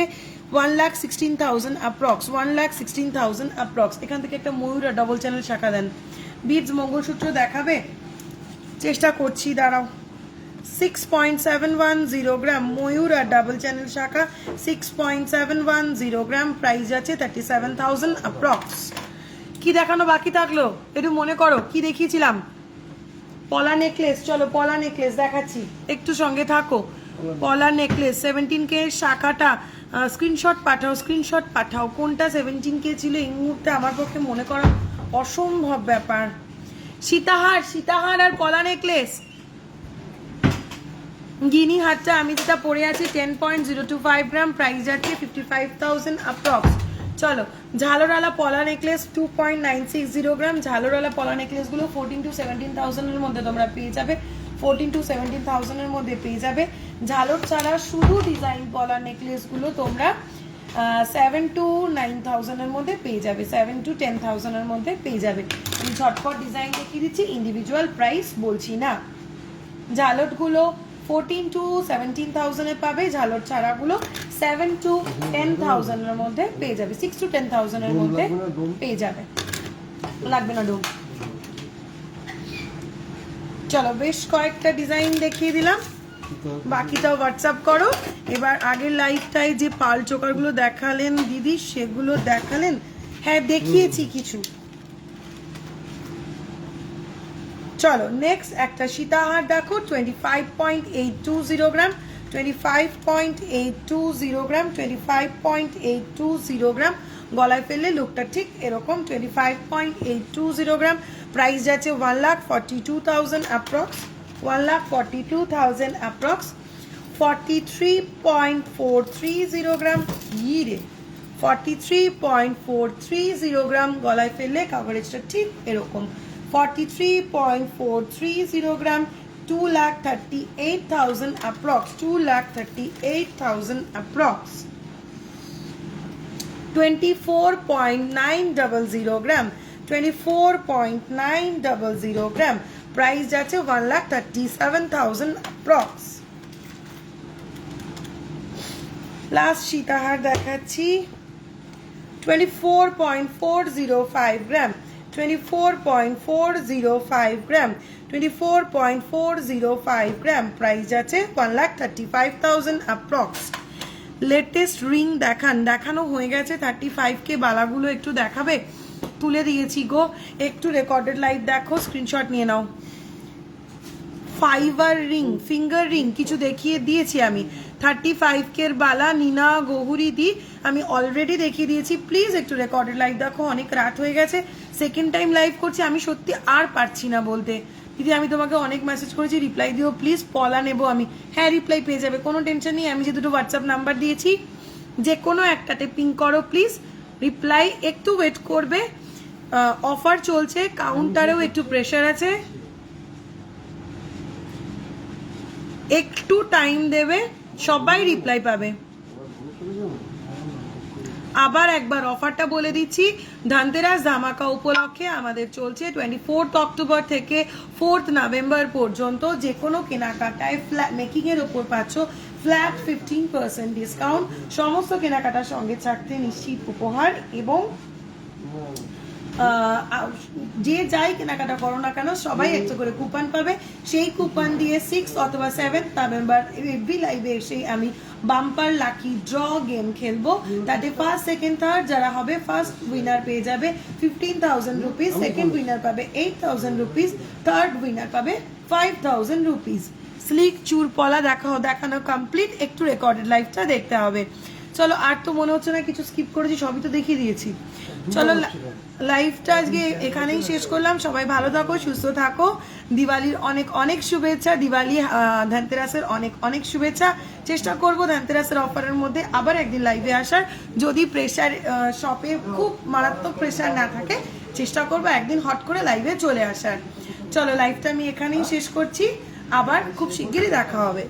1,16,000 অ্যাপ্রক্স, 1,16,000 অ্যাপ্রক্স। এখান থেকে একটা ময়ূর আর ডবল চ্যানেল শাখা দেন। বিটস মঙ্গলসূত্র দেখাবে, চেষ্টা করছি, দাঁড়াও। 6.710 গ্রাম, ময়ূর আর ডাবল চ্যানেল শাখা 6.710 গ্রাম, প্রাইস যাচ্ছে 37,000 অ্যাপ্রক্স। কি দেখানো বাকি থাকলো একটু মনে করো, কি দেখিয়েছিলাম? পলা নেকলেস। চলো পলা নেকলেস দেখাচ্ছি, একটু সঙ্গে থাকো। পলা নেকলেস 17K শাখাটা, স্ক্রিনশট পাঠাও, স্ক্রিনশট পাঠাও। কোনটা 17K ছিল এই মুহূর্তে আমার পক্ষে মনে করা অসম্ভব ব্যাপার। সীতাহার, সীতাহার আর পলা নেকলেস। গিনি হারটা আমি যেটা পরে আছি 10.025 গ্রাম, প্রাইস যাচ্ছে 55,000 অ্যাপ্রক্স। চলো ঝালরওয়ালা পলা নেকলেস 2.960 গ্রাম। ঝালরওয়ালা পলা নেকলেসগুলো 14 to 17,000 এর মধ্যে তোমরা পেয়ে যাবে, 14 to 17,000 এর মধ্যে পেয়ে যাবে। ঝালর ছাড়া শুধু ডিজাইন পলা নেকলেসগুলো তোমরা 7 to 9,000 এর মধ্যে পেয়ে যাবে, 7 to 10,000 এর মধ্যে পেয়ে যাবে। আমি ঝটপট ডিজাইন দেখিয়ে দিচ্ছি, ইন্ডিভিজুয়াল প্রাইস বলছি না। ঝালরগুলো 14 to 17,000 এ পাবে, ঝালর ছাড়াগুলো 7 to 10,000 এর মধ্যে পেয়ে যাবে, 6 to 10,000 এর মধ্যে পেয়ে যাবে। লাগবে না ডোম। চলো বেশ কয়েকটা ডিজাইন দেখিয়ে দিলাম, বাকিটা হোয়াটসঅ্যাপ করো। এবার আগের লাইফটাই যে পাল চোকারগুলো দেখালেন দিদি, সেগুলো দেখালেন? হ্যাঁ দেখিয়েছি কিছু। চলো নেক্সট একটা সীতাহার দেখো 25.820 গ্রাম, 25.820 গ্রাম, 25.820 গ্রাম। গলায় ফেললে লুকটা ঠিক এরকম 25.820 গ্রাম, প্রাইস যাচ্ছে 1,42,000 অ্যাপ্রক্স, 1,42,000 অ্যাপ্রক্স। 43.430 গ্রাম, ইরে 43.430 গ্রাম, গলায় ফেললে কাভারেজটা ঠিক এরকম 43.430 গ্রাম, 2,38,000 approx, 2,38,000 approx। 24.900 গ্রাম, 24.900 গ্রাম। প্রাইস যাচ্ছে 1,37,000 অ্যাপ্রক্স। লাস্ট সীতাহার দেখাচ্ছি 24.405 গ্রাম, 24.405 গ্রাম, 24.405 গ্রাম। প্রাইস যাচ্ছে 1,35,000 অ্যাপ্রক্স। লেটেস্ট রিং দেখানো হয়ে গেছে। 35K বালাগুলো একটু দেখাবে? তুলে দিয়েছি গো, একটু রেকর্ডেড লাইভ দেখো, স্ক্রিনশট নিয়ে নাও। ফাইবার রিং, ফিঙ্গার রিং কিছু দেখিয়ে দিয়েছি আমি। 35K বালা নীনা গহুরি দি আমি অলরেডি দেখিয়ে দিয়েছি। প্লিজ একটু রেকর্ডেড লাইভ দেখো, অনেক রাত হয়ে গেছে, সেকেন্ড টাইম লাইভ করছি, আমি সত্যি আর পারছি না বলতে। দিদি আমি তোমাকে অনেক মেসেজ করেছি, রিপ্লাই দিও প্লিজ, পলা নেবো আমি। হ্যাঁ রিপ্লাই পেয়ে যাবে, কোনো টেনশন নেই। আমি যে দুটো হোয়াটসঅ্যাপ নাম্বার দিয়েছি যে কোনো একটাতে পিং করো প্লিজ, রিপ্লাই একটু ওয়েট করবে। অফার চলছে, কাউন্টারেও একটু প্রেশার আছে, একটু টাইম দেবে, সবাই রিপ্লাই পাবে। আবার একবার অফারটা বলে দিচ্ছি, ধনতেরাস ধামাকা উপলক্ষে আমাদের চলছে 24 অক্টোবর থেকে 4 নভেম্বর পর্যন্ত। যে কোনো কেনাকাটায় মেকিং এর ওপর পাচ্ছ ফ্ল্যাট 15% ডিসকাউন্ট। সমস্ত কেনাকাটার সঙ্গে থাকতে নিশ্চিত উপহার, এবং যে যাই কেনাকাটা করো না কেন সবাই একটা করে কুপন পাবে। সেই কুপন দিয়ে 6 অথবা 7 নভেম্বর এভরি লাইভে এসে আমি বাম্পার লাকি ড্র গেম খেলবো। তাতে ফার্স্ট সেকেন্ড থার্ড যারা হবে, ফার্স্ট উইনার পেয়ে যাবে 15,000 রুপিস, সেকেন্ড উইনার পাবে 8,000 রুপিস, থার্ড উইনার পাবে 5,000 রুপিস। স্লিক চুরপলা দেখানো কমপ্লিট, একটু রেকর্ডেড লাইভটা দেখতে হবে। চলো, আর তো মনে হচ্ছে না কিছু স্কিপ করেছি, সবই তো দেখিয়ে দিয়েছি। চলো লাইভটা আজকে এখানেই শেষ করলাম। সবাই ভালো থাকো, সুস্থ থাকো। দিওয়ালির অনেক অনেক শুভেচ্ছা, দিওয়ালি ধনতেরাসের অনেক অনেক শুভেচ্ছা। চেষ্টা করব ধনতেরাসের অফারের মধ্যে আবার একদিন লাইভে আসার, যদি প্রেশার শপে খুব মারাত্মক প্রেশার না থাকে চেষ্টা করব একদিন হট করে লাইভে চলে আসার। চলো লাইভটা আমি এখানেই শেষ করছি, আবার খুব শিগগিরই দেখা হবে।